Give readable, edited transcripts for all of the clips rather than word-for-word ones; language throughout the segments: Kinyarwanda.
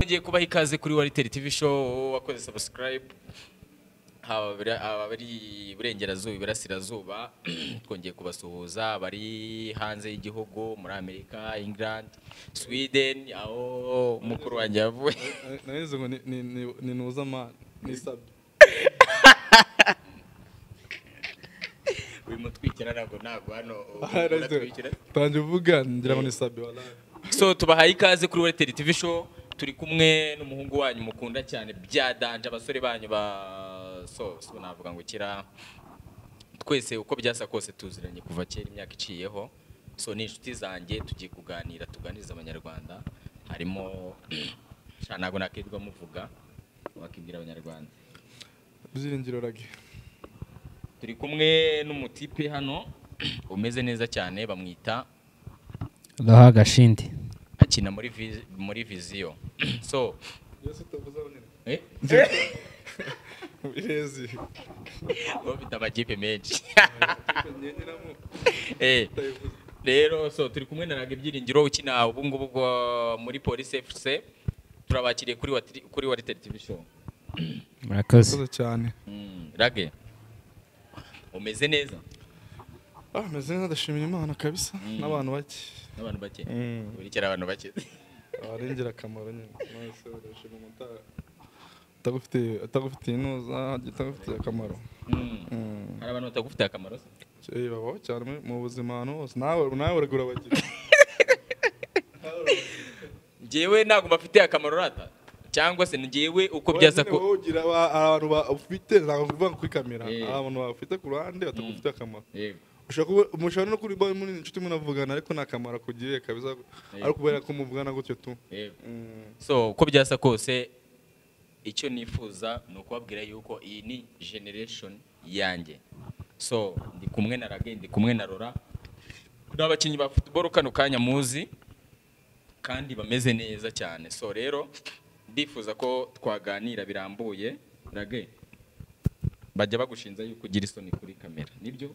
twongeye kubaha ikaze kuri Waliteri TV show wakoze subscribe abari burengerazuba iburasirazuba twongeye kubasuhuza bari hanze y'igihugu muri Amerika, England, Sweden aho mukuru wanjye yavuye nanize ngo ni nuzama nisabye uyu mutwikira ntabwo hano tanje uvuga ngira ngo nisabye wallahi. So tubahaye ikaze kuri Waliteri TV show turi kumwe n'umuhungu wanyu mukunda cyane bya danje abasore banyu ba so navuga ngo kira twese uko byasa kose tuziranye kuva kera imyaka iciyeho. So ni inshuti zanjye tugiye kuganira tuganiriza abanyarwanda harimo ntago nakirwa muvuga wakibwira abanyarwanda Byiringiro Rage. Turi kumwe n'umutipe hano umeze neza cyane bamwita Daha Gashindi akina muri Viziyo. So Yesu tavuza abanyene. Birezi bafite amakipe menshi rero so turi kumwe na Rage Byiringiro ukina ubu ngubu muri Police FC turabakiriye kuri Waliteri TV show. murakoze cyane. Rage umeze neza? Meze neza ndashimira Imana kabisa n'abantu bake urikira abantu bake abarengera akamaro nyine nose ndashimira umutara atagufite inoza gitagufite akamaro. Hari abantu batagufite akamaro se babaho cyane mu buzima hano hose nawe uragura bagira njyewe ntabwo bafite akamaro rata cyangwa se njyewe uko byasa ko ugira abantu bafite ntabwo kuvuga kuri kamera abantu bafite ku ruhande batagufite akamaro. Umushahara no kuri muri inshuti munavugana ariko nakamara kugiye kabisa ariko kubera ko muvugana gutyo tu. So uko byasa kose icyo nifuza no kubabwira yuko iyi ni generation yanjye. So ndi kumwe na Rage ndi kumwe na Rora n'abakinnyi ba football kano kanya muzi kandi bameze neza cyane. So rero ndifuza ko twaganira birambuye. Rage bajya bagushinza yuko ugira isoni kuri kamera nibyo?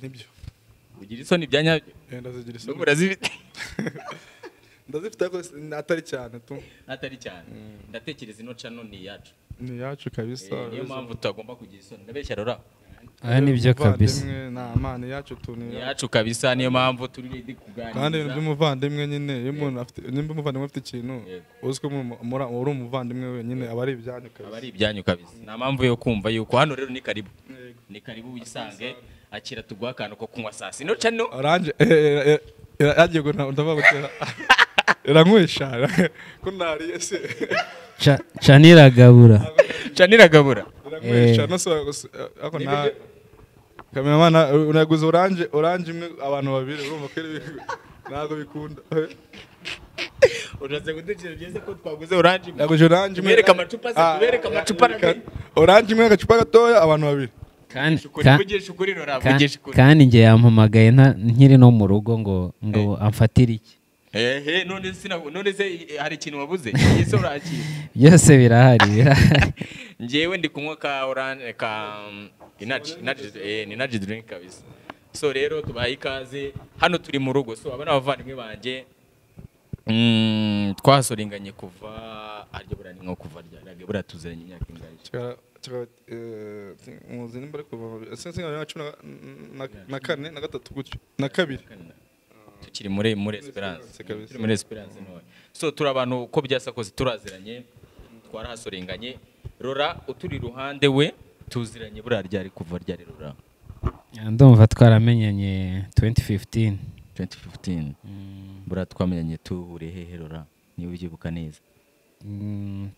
Nibyo. Ugira isoni byanyabyo? Ndazigira isoni. Murazifite? Ndazifite ariko atari cyane tu. Atari cyane. Ndatekereza ino channel ni yacu. Ni yacu kabisa. Niyo mpamvu tutagomba kugira isoni. Ndabeshya Rora. aya nibyo kabisa na amani yacu tu ni yacu kabisa niyo mpamvu turi ready kuganira. Kandi ibintu by'umuvandimwe nyine iyo umuntu afite nimba umuvandimwe afite ikintu uziko uri umuvandimwe wenyine aba ari ibyanyu kabisa. Aba ari ibyanyu kabisa. Nta mpamvu yo kumva yuko hano rero ni karibu. Ni karibu wisange akira tugwa akantu ko kunywa sasi ino channel Orange yagiye ngo ndava gutera irankwishara ko nariye se Chanira Gabura irankwishara no so ako na kamera unaguze orange imwe abantu babiri urumva ko ntago bikunda uraze gutekereza byeze ko twaguze orange imwe yaguje orange imwe tubereka amacupa se tubereka amacupa orange imwe agacupa gatoya abantu babiri kandi nge yampamagaye nkiri no mu rugo ngo amfatire iki none se hari ikintu wabuze yese urakira byose birahari njyewe ndi kunywa ka orange ka energy drink kabisa. So rero tubahaye ikaze hano turi mu rugo. So abana bavandimwe banje twasoringanye kuva aryo burani nko kuva Rage buratuzeranye imyaka ingahe muzi nimba ariko singa na kane na gatatu gutyo na kabiri tukiri muri Esperance no. So turi abantu uko byasa kose turaziranye twarahasoringanye. Rora uturi ruhande we tuziranye buraryari kuva ryari Rora? Ndumva twaramenyanye 2015 bura twamenyanye tuhure hehe Rora niba ubyibuka neza?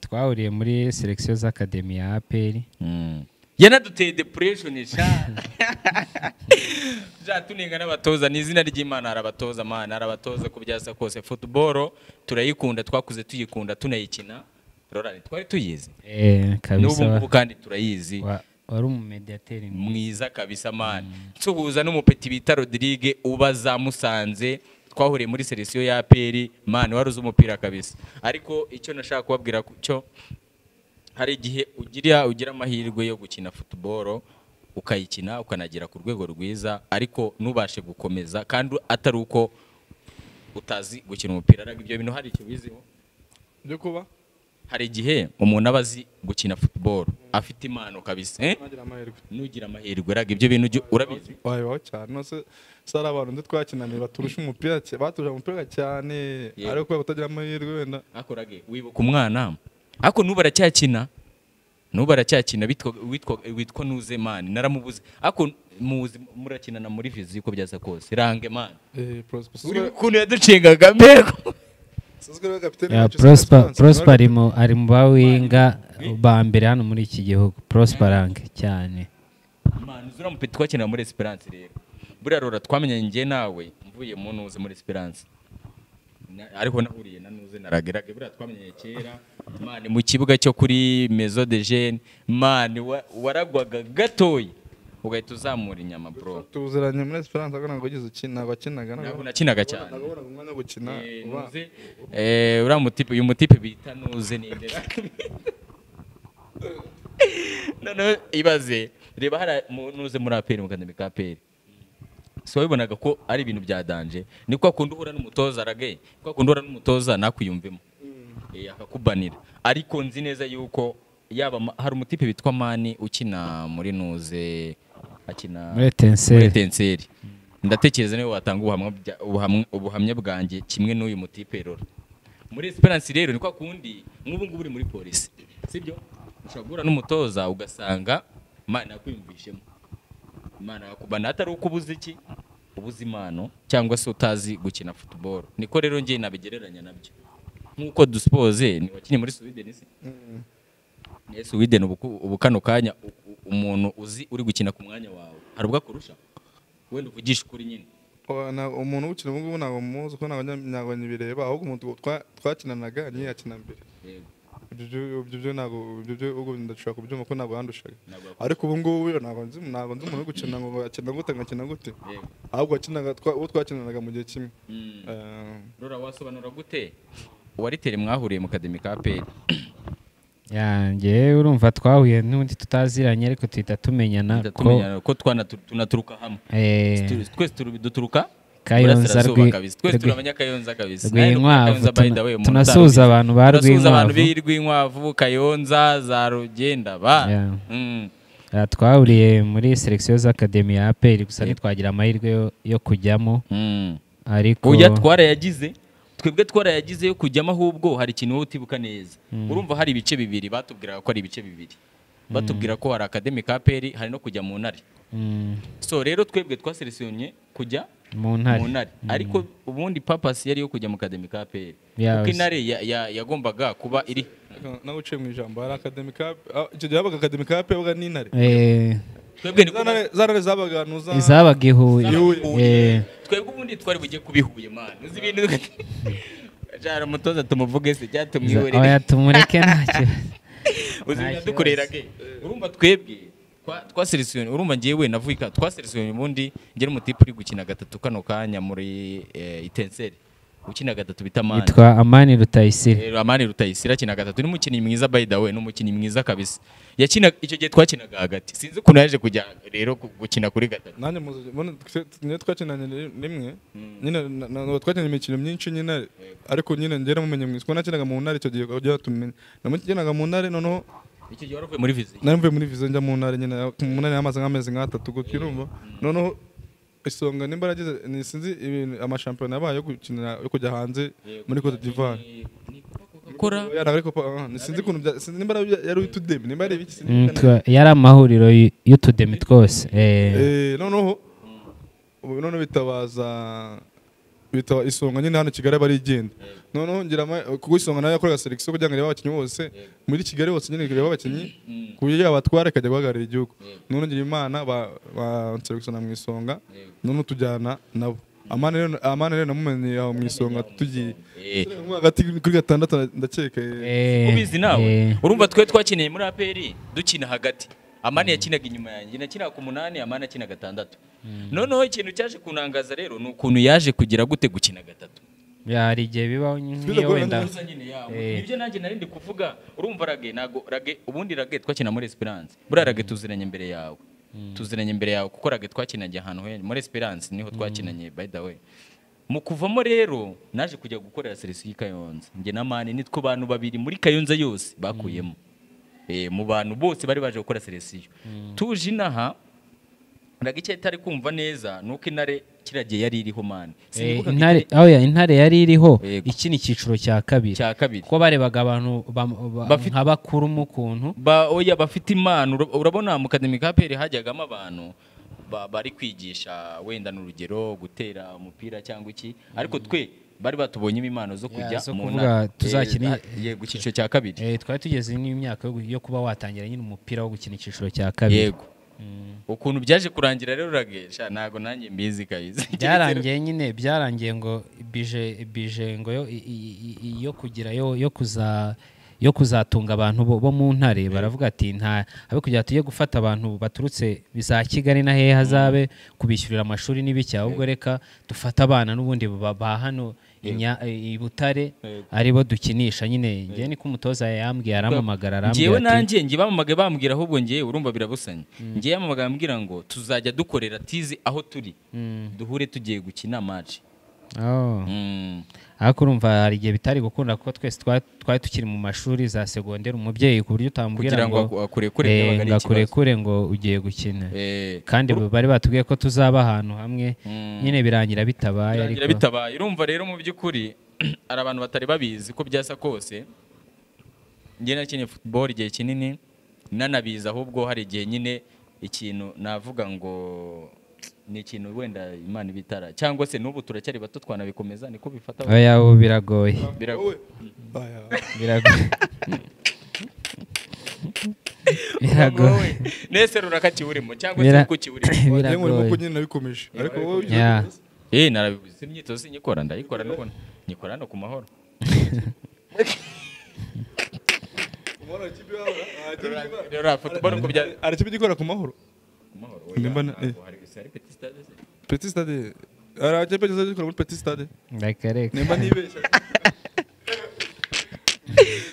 Twahuriye muri selection z'Academy ya APR. Yanaduteye depression ja tuninga n'abatoza ni izina ry'Imana arabatoza mana arabatoza ku byasa kose football turayikunda twakuze tuyikunda tunayikina Rora twari tuyizi kabisa n'ubu kandi turayizi wari umumediateur mwiza kabisa man tuhuza n'umupeti bita Rodrigue ubaza Musanze twahuriye muri selection ya APR man waruze umupira kabisa. Ariko icyo nashaka kubabwira cyo hari igihe ugira amahirwe yo gukina football ukayikina ukanagira ku rwego rwiza ariko nubashe gukomeza kandi atari uko utazi gukina umupira. Ibyo bintu hari icyo biziho byo kuba hari igihe umuntu aba azi gukina football afite impano kabisa nugira amahirwe raga ibyo bintu urabizi wayo cyane no se sara abantu nditwakinanye baturusha umupira baturusha umupira cyane ariko kubera kutagira amahirwe wenda akorage wibuka umwana ako nubu aracyakina witwa Nuze man naramubuze ako murakinana muri vizi uko byaza kose range man ukuntu yaducengaga mbego Prosper ari mu bawinga ba mbere hano muri iki gihugu Prosper range cyane man uzura mupeti twakinira muri Esperance rero buriya rora twamenyanye ngiye nawe mvuye mu Nuze muri Esperance ariko nahuriye na Nuze naragerage buriya twamenyanye kera man mu kibuga cyo kuri Maison de Jeunes man waragwaga gatoyi ugahita uzamura inyama bro tuziranye muri Esperance ariko ntabwo ugize ukina wakinaga ntabwo nakinaga cyane nagobora umwanya wo gukina uriya mutipe uyu mutipe bita Nuze ninde none ibaze reba hari Nuze muri APR mu kademi ka APR so wabibonaga ko ari ibintu bya danje niko akunda uhura n'umutoza rage ko akunda uhura n'umutoza nakwiyumvemo akakubanira ariko nzi neza yuko yaba hari umutipe bitwa Mani ukina muri Nuze akina muri Etincelle ndatekereza niwe watanga ubuhamya bwanjye kimwe n'uyu mutipe rero muri Esperance rero niko akundi nk'ubu ngubu uri muri polisi sibyo ushobora guhura n'umutoza ugasanga Mana yakwiyumvishemo Mana yakubana atari uko ubuze iki ubuze impano cyangwa se utazi gukina football niko rero ngiye nabigereranya nabyo nk'uko duspose ni wakinye muri Sweden se Sweden ubu kano kanya umuntu uzi uri gukina ku mwanya wawe hari ubwo akurusha wenda uvugisha ukuri nyine umuntu ukina ubu ngubu ntabwo muzi ko ntabwo nyibireba ahubwo umuntu twakinanaga niyo yakina mbere ibyo ntabwo ubwo ndashaka kubyumva ko ntabwo yandushaga ariko ubu ngubu ntabwo nzi umuntu uri gukina ngo akina gute ngakina gute ahubwo uwo twakinanaga mu gihe kimwe rora wasobanura gute waritere mwahuriye mu kademi ka APR yanjye urumva twahuye n'undi tutaziranye ariko tuhita tumenyana ko tunaturuka hamwe twese duturuka Kayonza twese turabanya Kayonza kabisa tunasuhuza abantu ba Rwinkwavu Kayonza za Rugenda twahuriye muri selection z'akademi ya APR gusa ntitwagira amahirwe yo kujyamo ariko oya twarayagize twebwe twarayagize yo kujyamo ahubwo hari ikintu wowe utibuka neza urumva hari ibice bibiri batubwiraga ko ari ibice bibiri batubwira ko hari akademi ka APR hari no kujya mu ntare so rero twebwe twaselectionye kujya mu ntare ariko ubundi purpose yari yo kujya mu kademi ka APR kuko intare yagombaga kuba iri nawe uciye mu ijambo hari akademi ka icyo gihe habaga akademi ka APR baga n'intare twebwe ni zarare zabaga nuza izabaga ihuye twebwe ubundi twari bujye kubihuye man uzi ibintu jara mutoza tumuvuge se cyatumwiyorere oya tumureke ntacyo uzi dukorera ke urumva twebwe twaselectionne urumva ngiyewe navuika twaselectionne ubundi ngere umutipe uri gukina gatatu kano kanya muri Etincelle ukina gatatu bita Mani yitwa Amani Rutayisire Amani Rutayisire akina gatatu ni umukinnyi mwiza by the way n'umukinnyi mwiza kabisa yakina icyo gihe twakinaga hagati sinzi ukuntu yaje kujya rero gukina kuri gatatu nanjye muzi twakinanye rimwe nyine twakinanye imikino myinshi nyine ariko nyine ngera mumenye mwiza ko nakinaga mu ntare icyo gihe kujya tumenye namukinaga mu ntare noneho icyo gihe waravuye muri vizi narimvuye muri vizi njya mu ntare nyine mu ntare yamaze nk'amezi nk'atatu gutyo urumva noneho isonga nimba yagize sinzi ibintu amashampiyona yabaye yo gukinira yo kujya hanze muri Cote d'Ivoire kora sinzi ukuntu sinzi nimba yari utudemi nimba ari ibiki yari amahuriro y'utudemi twose noneho bitaba isonga nyine hano Kigali bari igenda noneho ngira kuko isonga nayo yakoraga selection kugira ngo arebe abakinnyi bose muri Kigali bose nyine ireba abakinnyi ku buryo yabatwara akajya guhagararira igihugu none ngira Imana ba selection mu isonga none tujyana nabo Amani rero namumenye aho mu isonga tugiye hagati kuri gatandatu ndakeka ubizi nawe urumva twe twakineye muri APR dukina hagati Amani yakinaga inyuma yanjye nakinaga ku 8 Amani akinaga 6 noneho ikintu cyaje kunangaza rero ni ukuntu yaje kugira gute gukina gatatu yari igihe bibaho nk'iyo wenda ibyo nanjye narindi kuvuga urumva rage nago rage ubundi rage twakina muri Esperance buri rage tuziranye imbere yawe kuko rage twakinanye ahantu muri Esperance niho twakinanye by the way mu kuvamo rero naje kujya gukorera Celsius Kayonza njye na Mani nitwo bantu babiri muri Kayonza yose bakuyemo mu bantu bose bari baje gukora Celsius tuje inaha ndagice itari kumva neza nuko intare kiragiye yari iriho Mani intare yari iriho iki ni cyiciro cya kabiri ko barebaga abantu nk'abakuru mu kuntu oya bafite impano urabona mu Academy Kaperi hajyagamo abantu bari kwigisha wenda n'urugero gutera umupira cyangwa iki ariko twe bari batubonyemo impano zo kujya mu tuzakina yego cyiciro cya kabiri twari tugeze n'imyaka yo kuba watangira nyine umupira wo gukina icyiciro cya kabiri yego ukuntu byaje kurangira rero uragesha ntago nanjye mbizi kayize byarangiye ngo bije ngo yo kugira yo kuzatunga abantu bo mu ntare baravuga ati nta abe kugira tujye gufata abantu baturutse biza Kigali na hehe hazabe kubishyurira amashuri n'ibiki ahubwo reka dufata abana n'ubundi ba hano Butare aribo dukinisha nyine ngiye niko umutoza yambwiye aramamagara arambwira ngiyewe nanjye ngi bamamagaye bambwira ahubwo ngiye urumva birabusanye ngiye yamamagara ambwira ngo tuzajya dukorera tizi aho turi duhure tugiye gukina match ariko urumva hari igihe bitari gukunda kuko twese twari tukiri mu mashuri za segonderi umubyeyi ku buryo utambwira ngo akurekure ngo ugiye gukina kandi bari batubwiye ko tuzaba ahantu hamwe nyine birangira bitabaye urumva rero mu by'ukuri ari abantu batari babizi ko byasa kose njye nakinye football igihe kinini nanabiza ahubwo hari igihe nyine ikintu navuga ngo ni ikintu wenda Imana ibitara cyangwa se n'ubu turacyari bato twanabikomeza niko bifata oya ubu biragoye nese rurakati urimo cyangwa se kuki urimo urimo nyine nabikomeje ariko wowe narabibuze imyitozo sinyikora ndayikora nuko nyikora no ku mahoro arakibi gikora ku mahoro Petit Stade. Araje Petit Stade kuri Petit Stade. Ndakareka. Nemba nibeshya.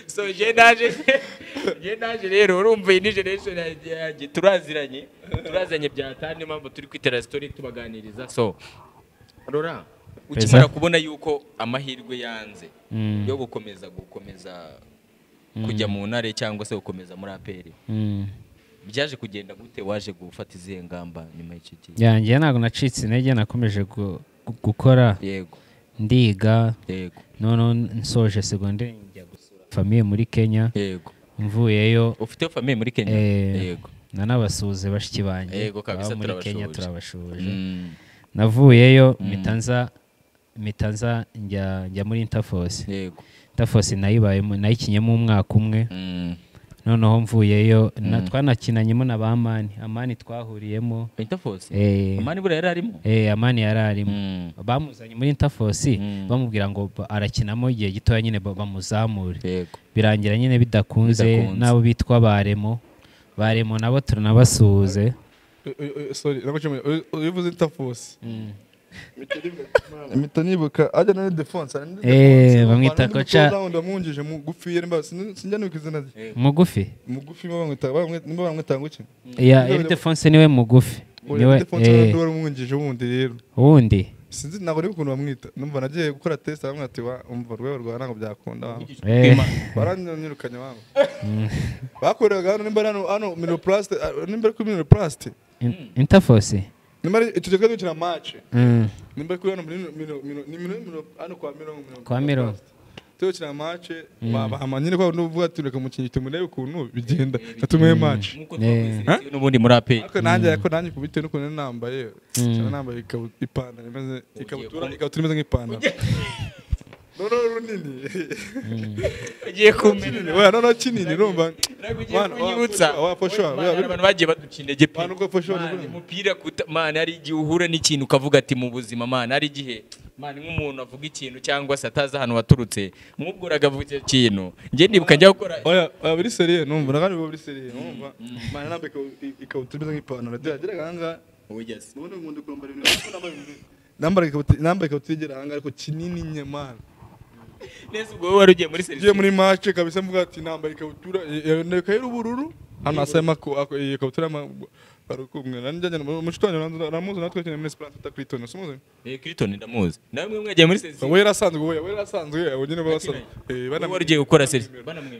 So je naje rero urumva iyi generation yaje turazanye byatane impamvu turi kwitera story tubaganiriza so Rora ukimara kubona yuko amahirwe yanze yo gukomeza kujya mu ntare cyangwa se gukomeza muri APR byaje kugenda gute waje gufata izihe ngamba nyuma y'icyo gihe yanjye ntago nacitse intege nakomeje gukora yego ndiga yego none nsoje segonderi njya gusura famille muri Kenya yego mvuyeyo ufite famille muri Kenya yego nanabasuze bashiki banjye yego kabisa muri Kenya turabashuje navuyeyo mitanza njya muri Interforce yego Interforce nayikinyemo umwaka umwe noneho mvuyeyo twanakinanyemo na ba Amani twahuriyemo Interforce Amani bure yari arimo Amani yari arimo bamuzanye muri Interforce bamubwira ngo arakinamo igihe gitoya nyine bamuzamure birangira nyine bidakunze nabo bitwa baremo nabo turanabasuhuze sorry uvuze Interforce mitanibuka ajya na defense bamwita kocha ndamwungije mugufi yemba sinjya n'ukizina mugufi bamwita nguki ya defense niwe mugufi niwe ndwara umwungije wundi rero wundi sinzi ntabwo ari ukuntu bamwita numva nagiye gukora test bamwe ati umva rwego rwa ntabwo byakunda baranyirukanye wangu bakoreraga hano nimba hano Miroplast nimba kuri Miroplast Interforce nimba itujye dukina match nimba kuri hano hano kwa Miro tukina match bamanyine kwa nuvuga tureka mu kinyi tumune ukuntu bigenda atume match n'ubundi muri AP ariko nanjye kubite n'ukuntu nambaye nambaye ipantaro imeze ikabutura imeze nk'ipantaro no runini ugiye kumenya we no kinini urumva kunyibutsa abantu bagiye badukindege pe umupira man ari igihe uhura n'ikintu ukavuga ati mu buzima man ari igihe man nk'umuntu avuga ikintu cyangwa se ataza ahantu waturutse mwubworaga vuga ikintu ngiye ndibuka njya gukora oya biri serie numva nakandi biri serie numva man nambe ikabutura imeze nk'ipantaro dira ganga yes none umuntu kwambara ibintu nambara ikabutura igera hanga ariko kinini nyamana nese ubwo wari ugiye muri serie muri match kabisa mvuga ati nambaye ikabutura neka y'ubururu hano asema ko ikabutura barakumwe nanjye umushitanye namuzi natwe cyane muri Esperance ta Clinton sumuze Clinton ndamuzi namwe mwagiye muri sesi we yarasanzwe abonyine basanzwe bana wargiye gukora sesi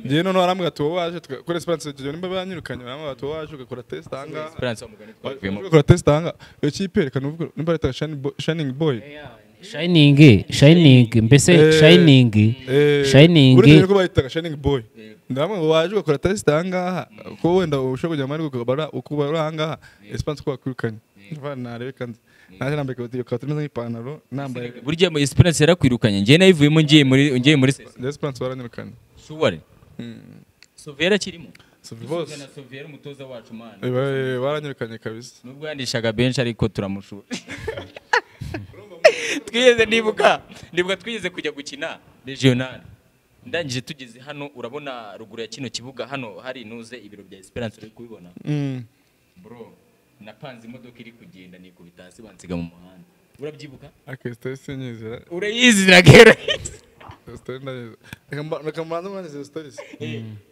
ngiye none arambwa ati waje kuri Esperance cyo nimba banyirukanye arambwa ati waje ugakora test hanga Esperance umugani twavuyemo ugakora test hanga iyo kipe reka nuvuga nimba leta Shining Boy Shining mbese Shining uretse ko bayitaga Shining Boy ndamwe ngo waje ugakora test hanga ko wenda ushobora kujya muri ukubara hanga Esperance ko bakwirukanye narebe kandi naje nambaye ikoti imeze nk'ipantaro nambaye burya mu Esperance yarakwirukanye ngiye nayivuyemo ngiye muri Esperance baranyirukanye suwari Sovera kirimo bose na Sovera umutoza wacu man baranyirukanye kabisa nubwo yandishaga benshi ariko turamushura twigeze ndibuka twigeze kujya gukina regional ndangije tugeze hano urabona ruguru ya kino kibuga hano hari inuze ibiro bya Esperance uri kubibona bro napanze imodoka iri kugenda nikubita hasi bansiga mu muhanda urabyibuka akestation nyizera urayizira gera Nakambanza mwana izo stories.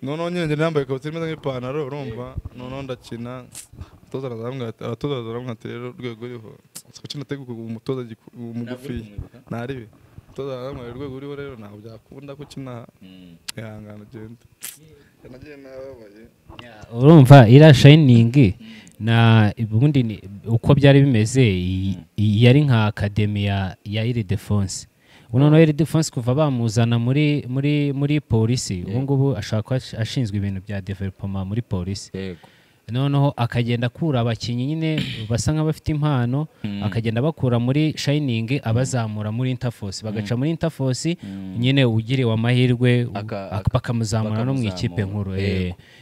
Noneho nyine nambaye ikabutura imeze nk'ipantaro urumva noneho ndakina toza aramwe ati rero rwego uriho siko natega umutoza umugufi naribe toza aramwe rwego uriho rero ntabwo byakunda gukina ihangana genda nagiye nababaye urumva ira Shining na ubundi uko byari bimeze yari nka academy ya Ile-de-France unono Ile-de-France kuva bamuzana muri polisi ubu ngubu ashaka ashinzwe ibintu bya development muri polisi yego noneho akagenda akura abakinyi nyine basa nk'abafite impano akagenda bakura muri Shining abazamura muri Interforce bagaca muri Interforce nyine ugiriwe amahirwe bakamuzamura no mu ikipe nkuru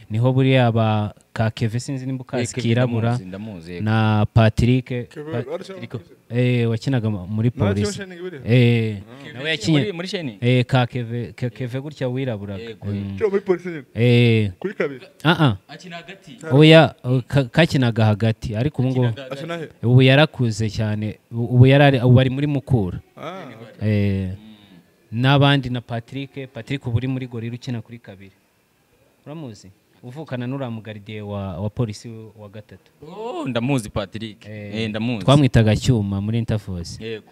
niho buri aba ka Keve sinzi nimbuka kirabura na Patrick wakinaga muri polisi nawe yakinye muri Shining ka Keve gutya wirabura muri polisi kuri kabiri akina hagati oya kakinaga hagati ariko ubu yarakuze cyane ubu bari muri Mukura n'abandi na Patrick ubu uri muri Gorilla ukina kuri kabiri uramuzi uvukana n'uramugardiye wa polisi wa gatatu ndamuzi Patrick ndamuzi twamwitaga Cyuma muri Interforce yego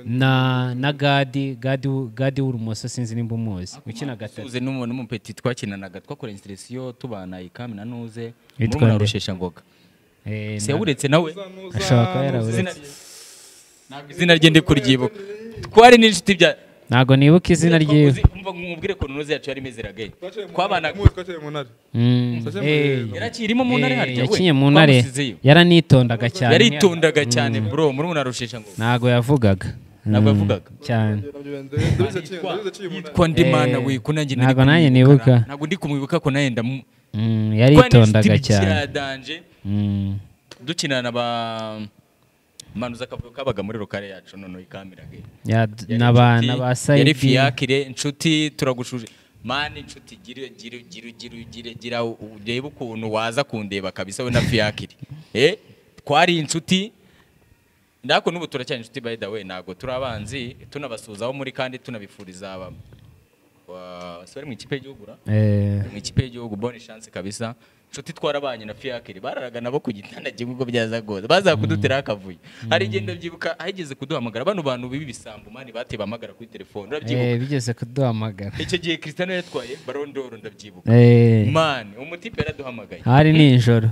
na gadi w'urumoso sinzi nimba umuzi ukina gatatu uze n'umupeti twakinanaga twakora installation tubana ikami na nuze muri Rushesha Ngoga se uretse nawe ashaka yarawe izina rye ndi kuryibuka twari n'inshuti bya ntago nibuka izina ryiwe umubwire ko nuze yacu yari mezerage twabana yarakirimo mu ntare harya we yakinye mu ntare yaranitondaga cyane yaritondaga cyane bro muri Rushesha Ngoga ntago yavugaga cyane yitwa Ndimana we ko nanjye ntago nanjye nibuka ntago ndi kumwibuka ko naye yaritondaga cyane dukinana ba manuza kavuga kabaga muri lokale yacu none ikamiraga n'abana ba Saidi yari fiakire inshuti turagushuje mani inshuti gira urebe ukuntu waza kundeba kabisa we na fiakire twari inshuti ndako n'ubu turacyane inshuti by the way nago turabanzi tunabasuzaho muri kandi tunabifuriza aba sore mu ikipe y'igihugu mu ikipe y'igihugu bonne chance kabisa nshuti twarabanye na fiakire bararaga nabo ku gitanda gihugu byazagoza baza kudutera akavuye hari igenda byibuka ahigeze kuduhamagara bantu bibi bisambu mani bateba amagara kuri telefone urabyibuka bigeze kuduhamagara icyo gihe Cristiano yatwaye Ballon d'Or ndabyibuka mani umutipe yaraduhamagaye hari nijoro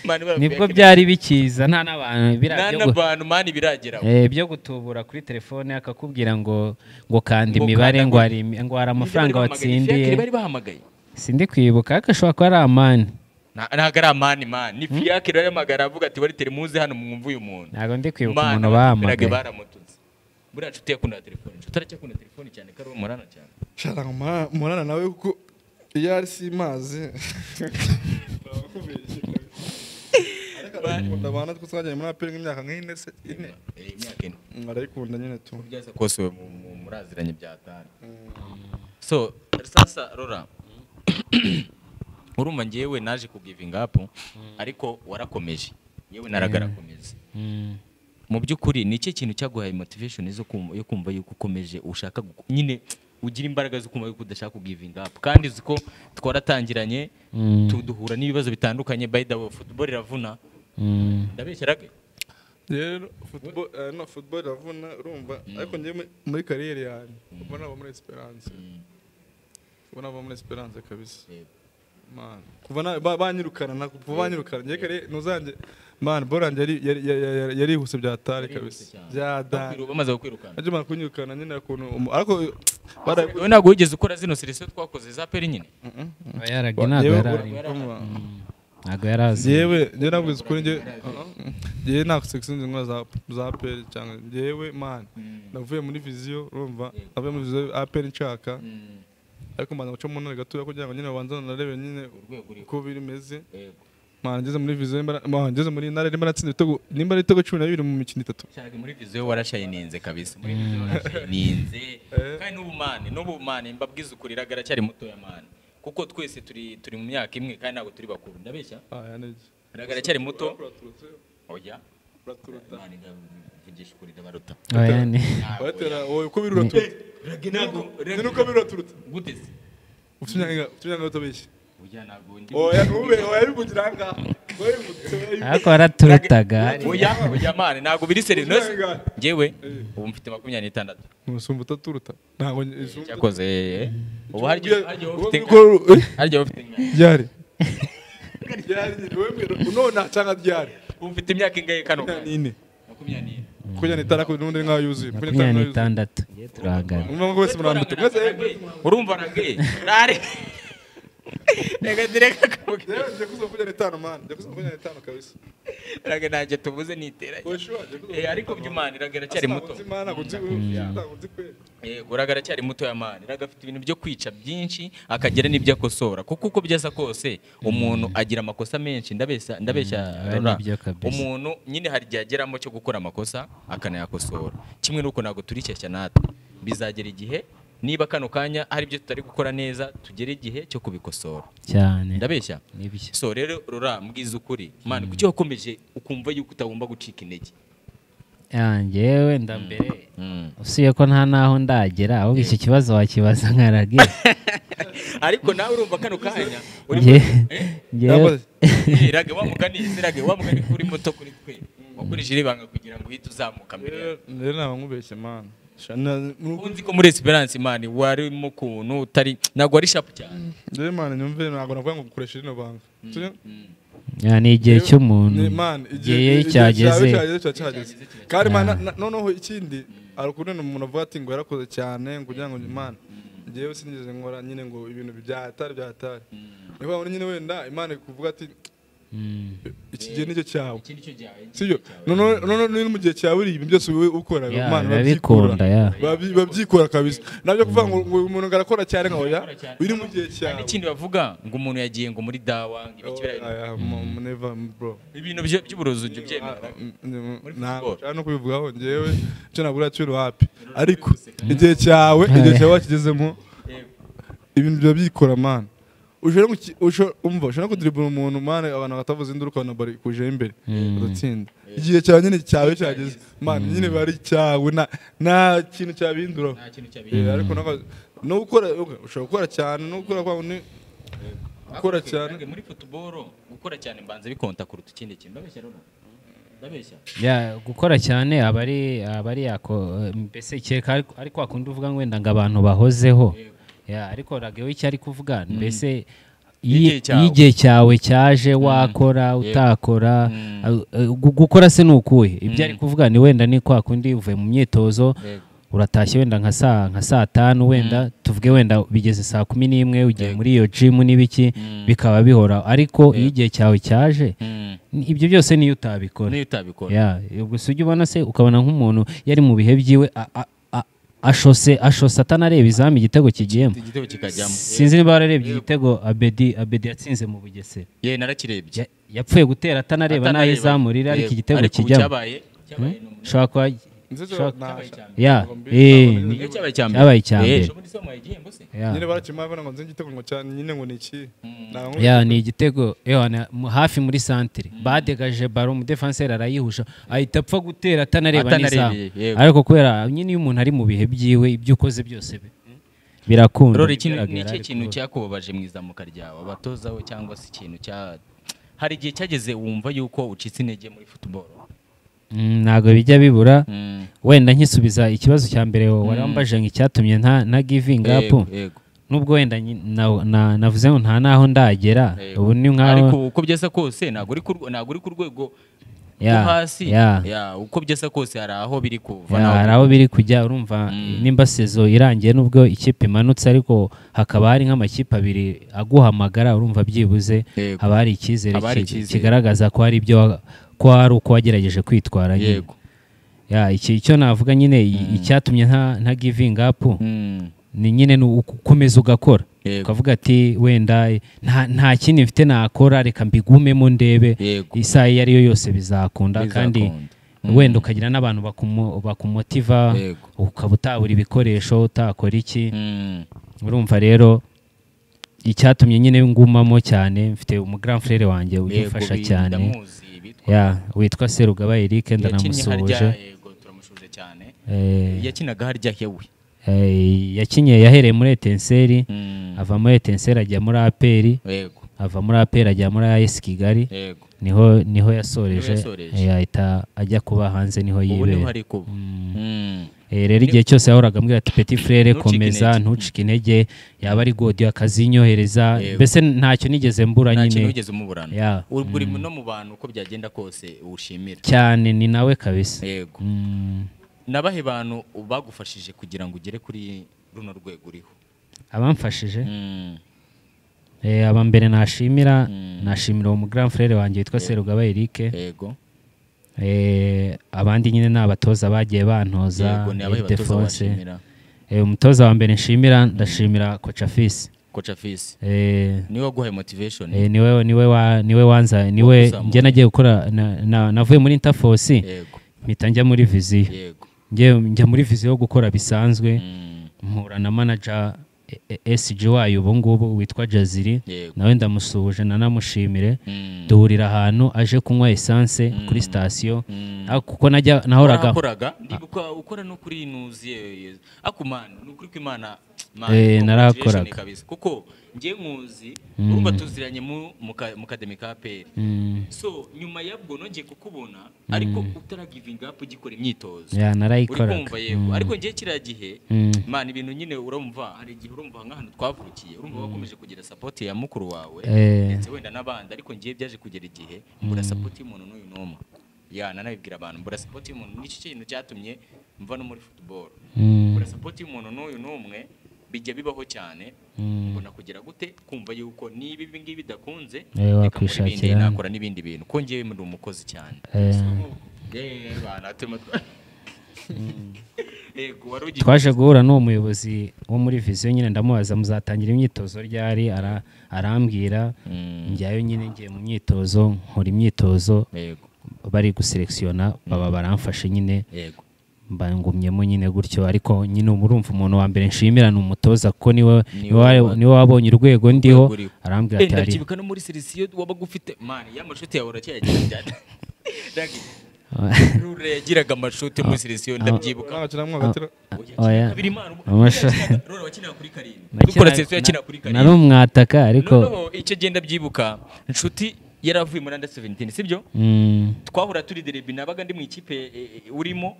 mani nibwo byari bikiza nta n'abantu mani biragera byo gutubura kuri telefone akakubwira ngo kandi imibare ngo hari amafaranga watsindiye bari bahamagaye sindi kwibuka akashobora ko ari amani ntago ari amani mani ni fiakire y'amagara avuga ati bari telemuze hano mwumva uyu muntu ntago ndi kwibuka umuntu bahamagaye baramututse buriya nshuti yakunda telefone nshuti aracyakunda telefone cyane kari umurana cyane shara umurana nawe kuko iyo ari si mazi ndabana twajyanye muri aperi nk'imyaka nk'ine se imyaka ine arayikunda nyine tu byose kose muraziranye byatana so sasa Rora urumva ngewe naje ku giving up ariko warakomeje yewe naragarakomeza mu byukuri ni iki kintu cyaguhaye motivation yo kumva yuko ukomeje ushaka nyine ugira imbaraga zo kumva yuko udashaka kugivinga up kandi uzi ko twaratangiranye duhura n'ibibazo bitandukanye by the way football iravuna ndabeshyerage rero football iravuna urumva ariko njye muri kariyeri yanjye ubona aba muri Esperance kabisa man kuva banyirukana banyirukana njye kare nuzanje man boranje yari huse byatare kabisa byadana bamaze kwirukana aje man kunyirukana nyine akuntu ariko we ntabwo wigeze ukora zino serivisi twakoze za peri nyine yaragi ntabwo yarazi yewe njye navuze kuri njye nta section zingwa za peri cyangwa yewe man navuye muri vision urumva navuye muri vision aperi nshaka ariko mbanza guca mu ntare gatoya kugira ngo nyine babanza narebe nyine uko bimeze man ngeze muri vision ngeze muri ntare rimwe natsinze ibitego nimba ari ibitego 12 mu mikino 3 cyane muri vision warashayininze kabisa muri vision warashayininze kandi n'ubumane mbabwiza ukuri ragaracyari muto ya man kuko twese turi mu myaka imwe kandi ntabwo turi bakuru ndabeshya ragaracyari muto oya mani ndavugisha ukuri ndabaruta oya ni watera uko birura turuta nuko birura turuta gute se utunyanga utabeshya oya ntabwo ndi oya bivugira ngaha ariko waraturutaga oya mani ntabwo biri serious njyewe ubu mfite 26 musumba utaturuta ntabwo cyakoze ubu haryo ufite ryari unona cyangwa ryari ubu mfite imyaka ingahe kano 24 kuko n'undi nkaho yuzuye 26 turahagana umwe wese murambuta urumva rage rare nega direka kamuke nje kuzokuja 5 man nje kuzokuja 5 kabisa rage nanje tuvuze niteranye ariko by'umani rage cyari muto uragara cyari muto ya mani ragafite ibintu byo kwica byinshi akagera n'ibyo akosora kuko uko byasa kose umuntu agira amakosa menshi ndabeshya umuntu nyine hari ryageramo cyo gukora amakosa akanayakosora kimwe nuko nago turiceshya natwe bizagera igihe niba kano kanya hari ibyo tutari gukora neza tugere igihe cyo kubikosora cyane ndabeshya so rero rora mbwiza ukuri man kuki wakomeje ukumva yuko utagomba gucika intege yanjyewe ndambere usiye ko nta naho ndagera ahubwo iki kibazo wakibaza nkarage ariko nawe urumva kano kanya rage wamugani kuri moto kuri twe wakurishije ibanga kugira ngo uhite uzamuka mbere rero naba nkubeshye man unzi ko muri Esperance man wari mu kuntu utari nagwa ari sharp cyane rero man nyumve nagwa navuga ngo gukoresha rino banga ni igihe cy'umuntu igihe cyageze kandi man noneho ikindi arukunene umuntu avuga ati ngo yarakoze cyane kugira ngo man ngewe sinigeze nkora nyine ngo ibintu byatari niba nyine wenda Imana kuvuga ati iki gihe nicyo cyawe sibyo none mu gihe cyawe uri ibintu byose ukora Imana babyikora kabisa nabyo kuvuga ngo umuntu ngarakora cyane nka oya biri mu gihe cyawe ikindi bavuga ngo umuntu yagiye ngo muri dawa ngibikira never bro ibintu by'uburozi byo byemera no kubivugaho ngewe cyo nabura cyuru happy ariko igihe cyawe wakigezemo ibintu byo byikora man ushobora kudribura umuntu mane abantu batavuze induru ukabona bari kuje imbere udatsinda igihe cyawe nyine cyawe cyageze mane nyine bari cyawe nta kintu cyabindura ariko no gukora ushobora gukora cyane no gukora kwa ni gukora cyane muri football gukora cyane mbanze bikonta kuruta ikindi kintu ndabeshya gukora cyane abari yako mbese cyeka ariko akunda uvuga ngo wenda ngo abantu bahozeho ariko ragewe icyo ari kuvuga mbese igihe cyawe cyaje wakora utakora gukora se nukuye ibyo ari kuvuga ni wenda ni kwa kundi uvuye mu myitozo uratashye wenda nka saa 5 wenda tuvuge wenda bigeze saa 11 ugiye muri iyo gym n'ibiki bikaba bihora ariko igihe cyawe cyaje ibyo byose niyo utabikora ubwo sujye ubona se ukabona nk'umuntu yari mu bihe byiwe ashose atanareba izami igitego kigiyemo sinzi niba wararebye igitego Abedi yatsinze mu Bugesera narakirebye yapfuye gutera atanareba naho izamurira ariko igitego kijyamo shaka cyabaye icyambere nyine barakimabona ngo nze igitego ngo cyane nyine ngo niki ni igitego hafi muri centre badegaje baro mu defenseur arayihusha ahita apfa gutera atanareba n'izamu ariko kubera nyine iyo umuntu ari mu bihe byiwe ibyo ukoze byose birakunda. Rero ni cyo kintu cyakubabaje mu izamuka ryawe abatoza we cyangwa se ikintu cya hari igihe cyageze wumva yuko ucitse intege muri football? Ntabwo bijya bibura. Wenda nkisubiza ikibazo cya mbere warambaje ngo icyatumye nta giving up, nubwo wenda navuze ngo nta naho ndagera, ubu ni nkaho ariko uko byasa kose ntabwo uri ku rwego hasi, uko byasa kose hari aho biri kuva, hari aho biri kujya. Urumva nimba sezo irangiye nubwo ikipe imanutse, ariko hakaba hari nk'amakipe abiri aguhamagara, urumva byibuze haba hari icyizere kigaragaza ko hari ibyo ko hari uko wagerageje kwitwara. Yego, icyo navuga nyine icyatumye nta giving up ni nyine ukomeza ugakora, ukavuga ati wenda nta kindi mfite nakora, reka mbigumemo ndebe isaha iyo ari yo yose bizakunda. Kandi wenda ukagira n'abantu bakumotiva, ukaba utabura ibikoresho, utakora iki. Urumva rero icyatumye nyine ngumamo cyane, mfite grand frère wanjye udufasha cyane, witwa Serugaba Eric, ndanamusuhuje. Yakinaga harya hewe? Yakinye yahereye muri Etincelle, ava muri Etincelle ajya muri APR, ava muri APR ajya muri AS Kigali, niho yasoreje, yahita ajya kuba hanze, niho yibera. Rero igihe cyose yahoraga ambwira ati petit frère komeza ntucike intege, yaba ari godi akazinyohereza, mbese ntacyo nigeze mbura nyine. Ntacyo nigeze muburana. Uri no mu bantu uko byagenda kose ushimira cyane, ni nawe kabisa. Yego. Nabahe bantu bagufashije kugira ngo ugere kuri runo rwego uriho? Abamfashije aba mbere nashimira uwo grand frère wanjye witwa Serugaba Eric. Yego. Abandi nyine n'abatoza bagiye bantoza, Defonse. Umutoza wa mbere nshimira, ndashimira Coach Afisi. Niwe waguhaye motivation? Niwe wanza, niwe njye nagiye gukora, navuye muri Interforce mpita njya muri Viziyo. Njya muri Viziyo gukora bisanzwe, mpura na manager SG wayo ubu ngubu witwa Jaziri, nawe ndamusuhuje nanamushimire. Duhurira ahantu aje kunywa essence kuri station, kuko nahoraga ukora no kuri nuziye akumana n'ukuri kw'Imana narakoraga kabisa, kuko ngiye nkuzi urumva tuziranye mu academy ka APR. So nyuma yabwo nongeye kukubona ariko utara giving up ugikora imyitozo. Narayikoraga, ariko ngiye kiriya gihe man ibintu nyine urumva, hari igihe urumva nk'ahantu twavukiye, urumva wakomeje kugira support ya mukuru wawe ndetse wenda n'abandi, ariko ngiye byaje kugera igihe mbura support y'umuntu n'uyu n'umwe. Nanabibwira abantu mbura support y'umuntu, n'iki kintu cyatumye mva no muri football. Mbura support y'umuntu n'uyu n'umwe bijya bibaho cyane, mbona kugira gute kumva yuko niba ibi ngibi bidakunze wakwishakira nakora n'ibindi bintu, ko ngiye muri umukozi cyane. Twaje guhura n'uwo muyobozi wo muri Viziyo nyine, ndamubaza muzatangira imyitozo ryari, arambwira njyayo nyine, ngiye mu myitozo, nkora imyitozo, bari guselektiona baba baramfashe nyine, mbangumyemo nyine gutyo. Ariko nyine urumva umuntu wa mbere nshimira ni umutoza, kuko niwe wabonye urwego ndiho, arambwira ati ari no muri selisiyo wabaga ufite man y'amashuti yawe uracyagira cyane. Rure yagiraga amashuti muri selisiyo, ndabyibuka. Rure wakina kuri karindwi, dukora selisiyo yakina kuri karindwi, nari umwataka. Ariko icyo genda byibuka inshuti yaravuye muri under 17 sibyo? Twahura turi derby, nabaga ndi mu ikipe urimo,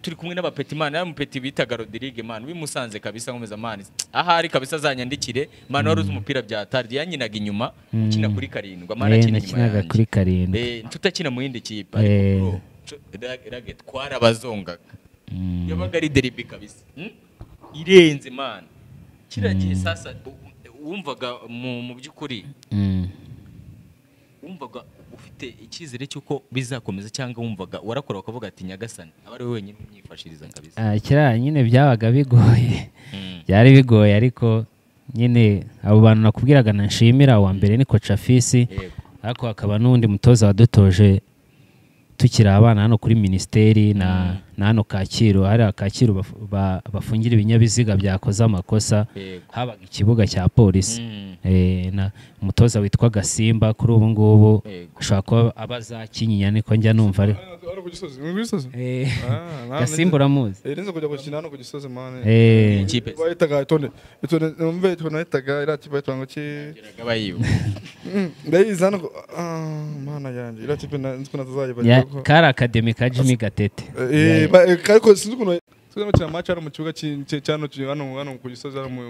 turi kumwe n'abapeti man, n'umupeti bitaga Rodrigue man wimusanze kabisa, nkomeza man ahari kabisa zanyandikire man, wari uzi umupira bya tardi, yanyinaga inyuma kina kuri karindwi, amara kina inyuma kuri karindwi, tutakina mu yindi kipe. Ariko rage twarabazongaga, yabaga ari derby kabisa irenze man. Kiragiye sasa wumvaga mu by'ukuri wumvaga ufite icyizere cyuko bizakomeza, cyangwa wumvaga warakora ukavuga ati nyagasani aba ari wenyine umyifashiriza kabisa? Kira nyine byabaga bigoye, byari bigoye, ariko nyine abo bantu nakubwiraga nashimira, wa mbere ni Coach Afisi, ariko hakaba n'undi mutoza wadutoje tukiri abana hano kuri ministeri, na hano Kacyiru hari Kacyiru bafungira ibinyabiziga byakoze amakosa habaga ikibuga cya polisi na umutoza witwa Gasimba kuri ubu ngubu ashobora kuba abazakinyinya niko njya numva ari Gasimba uramuzi neza kujya gukina hano ku Gisozi mane ikipe bayitaga itonde numve tunayitaga ira kipe twango ki gabayibu ndayizana mana yanje ira kipe nziko natazajya kara academy ka Jimmy Gatete ariko sinzi ukuntu tuzana cyane match ari mu kibuga cyano hano ku Gisozi mu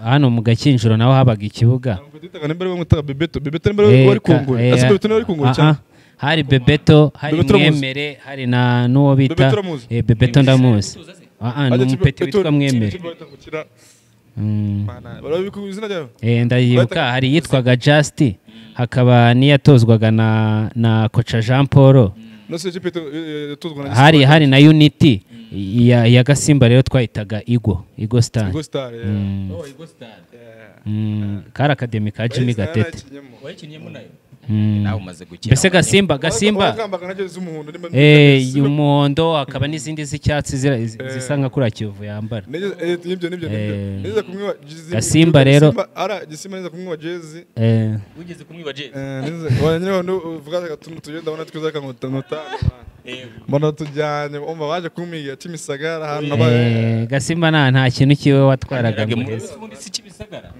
hano mu Gakinjiro naho habaga ikibuga n'imbere bamutaga Bebeto n'imbere wari kongore ase Bebeto wari kongore cyane hari Bebeto hari Mwemere hari na nuwo bita Bebeto ndamuzi n'umupeti witwa Mwemere ndayibuka hari yitwaga Just hakaba niyatozwaga na Kocha Jean Paul hari na Unity ya Gasimba rero twahitaga Igo Star kara academy ka Jimmy Gatete nawe umaze gukina mbese Gasimba umuhondo akaba n'izindi z'icyatsi zisa nka kuri Kiyovu yambara neza kumwiba Gasimba rero Gisimba neza kumwiba jezi ugeze kumwiba jezi wanyine uvuga tugenda ndabona twiza kanota mbona tujyanye umva waje kumiga Kimisagara hano Gasimba nta kintu kiwe watwaraga muheza ubundi si Kimisagara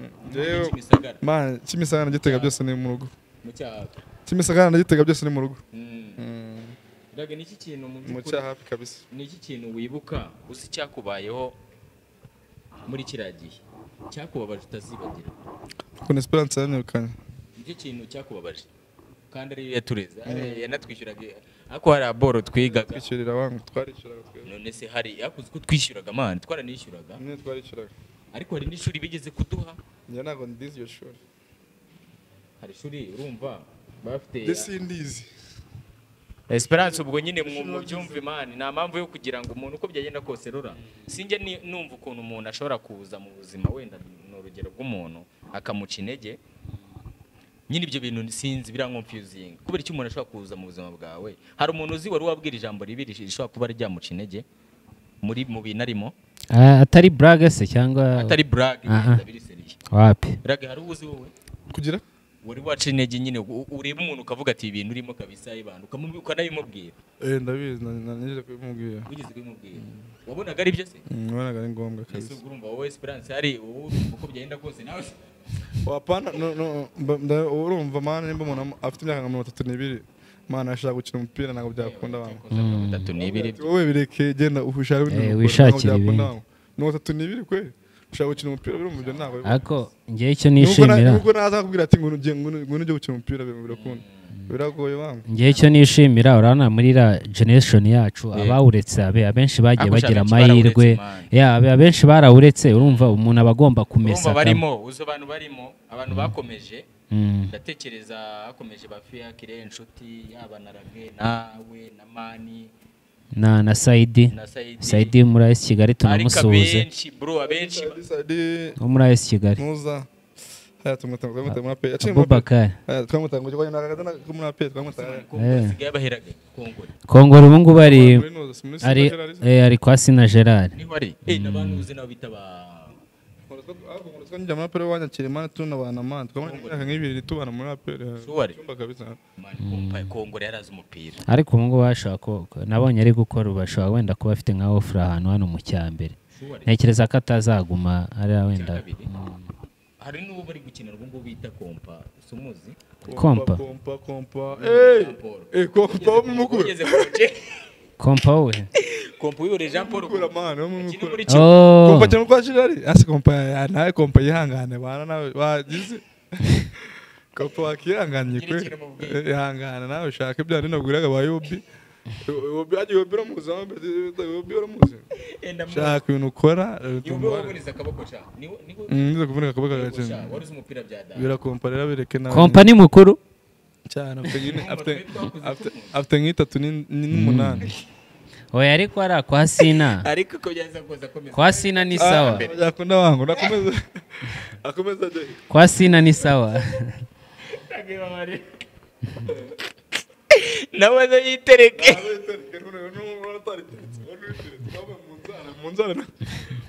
man Kimisagara gitega byose ni mu rugo Kimisagara ndagitega byose ni mu rugo Ndage niki kintu mu cya hafi kabisa niki kintu wibuka uzi cyakubayeho muri kiragiye cyakubabaje utazibagira ko Esperance yanyukanye niki kintu cyakubabaje kandi ari yatureza yanatwishyuraga ako hari aboro twigaga twishyurira wangu twarishyuraga none se hari yakuze ko twishyuraga man twaranishyuraga twarishyuraga ariko hari n'ishuri bigeze kuduha njye nago ndizi iyo shuri hari ishuri urumva bafite desindizi Esperance ubwo nyine mu byumve man nta mpamvu yo kugira ngo umuntu uko byagenda kose rura sinjye numva ukuntu umuntu ashobora kuza mu buzima wenda n'urugero rw'umuntu akamuca intege nyine ibyo bintu sinzi biranconfusing kubera icyo umuntu ashobora kuza mu buzima bwawe hari umuntu uzi wari wabwira ijambo ribiri rishobora kuba ryamuca intege muri mu bintu arimo atari brag se cyangwa atari brag ndabiri seriye wapi brag hari uzi wowe kugira wari waca intege nyine ureba umuntu ukavuga ati ibintu urimo kabisa ibana ukanabimubwira ndabizi nanije kubimubwira wigeze kubimubwira wabonaga ari byo se wabonaga ari ngombwa kabisa urumva wowe Esperance hari uko byagenda kose nawe wapana urumva mana nimba umuntu afite imyaka 32 mana ashaka gukina umupira ntabwo byakunda abantu 32 wowe bireke genda uhushara wishakira ibintu 32 kwe ushaka gukina umupira birumva ibyo ntabwo ariko ngiye icyo nishimira nuko naza kubwira ati ngo ujye gukina umupira birakunda biragoye wangu ngiye icyo nishimira urana muri la generation yacu abawuretse abenshi bagiye bagira amahirwe abenshi barawuretse urumva umuntu abagomba kumesa barimo uzo abantu bakomeje ndatekereza hakomeje bafiya kire inshuti yaba na Rage nawe na Mani na Saidi muri AS Kigali tunamusuhuze abenshi muri AS Kigali muza haya tumutanga muri APR Abubakar twamutanga cyo nakagana muri APR twamutanga sigaye baherage Kongore ubu ngubu ari kwa Sina Gerard ni wari nabantu uzi nabo bitaba twanje muri APR wanyakire mana tunabana mana twamutanga nk'ibiri tubana muri APR cyumba kabisa Kongore yarazi umupira ariko ubu ngubu bashaka nabonye ari gukora ubashaka wenda kuba afite nka offer ahantu hano mu cyambere ntekereza ko atazaguma ari wenda hari n'ubu bari gukina ubu ngubu bita kompa sumuzi kompa kompa mukuru kompa we kompa yore Jean Paul kura mana mukuru oh kompa cyangwa kwa Shirari ase kompa nawe kompa yihangane bana nawe bagize kompa wakihanganye kwe ihangana nawe ushaka ibyo ari nabwiraga bayobi Yobi agiye biro muzambe yobi uramuze shaka ibintu ukora tumubariza akaboko cha nizo kuvunika akaboko gace warize umupira bya da birakomparera bireke na company mukuru cyane afite nk'itatu n'umunani oya ariko ara kwa Sina ariko ko byaza koza komeza kwa Sina ni sawa yakunda wangu nakomeza akomeza je kwa Sina ni sawa nawe yitereke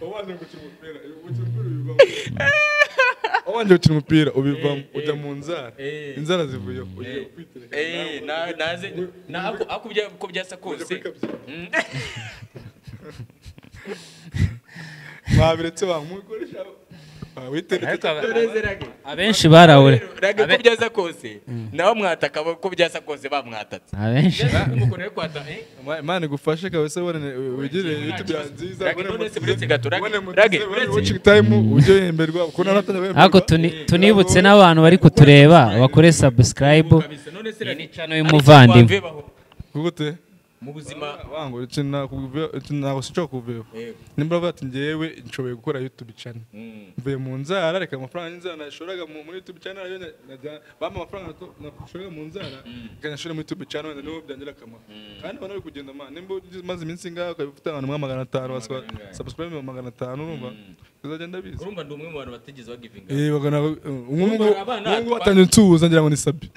wabanje gukina umupira ubivamo ujya mu nzara inzara zivuyeho ugiye kwitereka akubye ko byasa kose mwabiretse bamukoresha abenshi barawure rage ko byaza kose naho mwataka ko byasa kose bamwatatse abenshi Imana igufashe kabisa wigire YouTube nziza rage watching time ujye yemberwa kuko ariko tunibutse n'abantu bari kutureba bakore subscribe ni channel y'umuvandimwe gute mu buzima wangu ntabwo sinshobora kuveho nimba bavuga ati njyewe nshoboye gukora YouTube channel mvuye mu nzara reka amafaranga y'inzara nashoraga muri YouTube channel bampa amafaranga nashoraga mu nzara kanashora muri YouTube channel niho byangira akamaro kandi abantu bari kugenda nimba maze iminsi ngaho ukabifite abantu 500 baswa subscribe 500 urumva uzagenda biza urumva ndi umwe mu bantu bategeze bagivinga bagana umwe batanye nsuhuza ngira ngo ni Sabi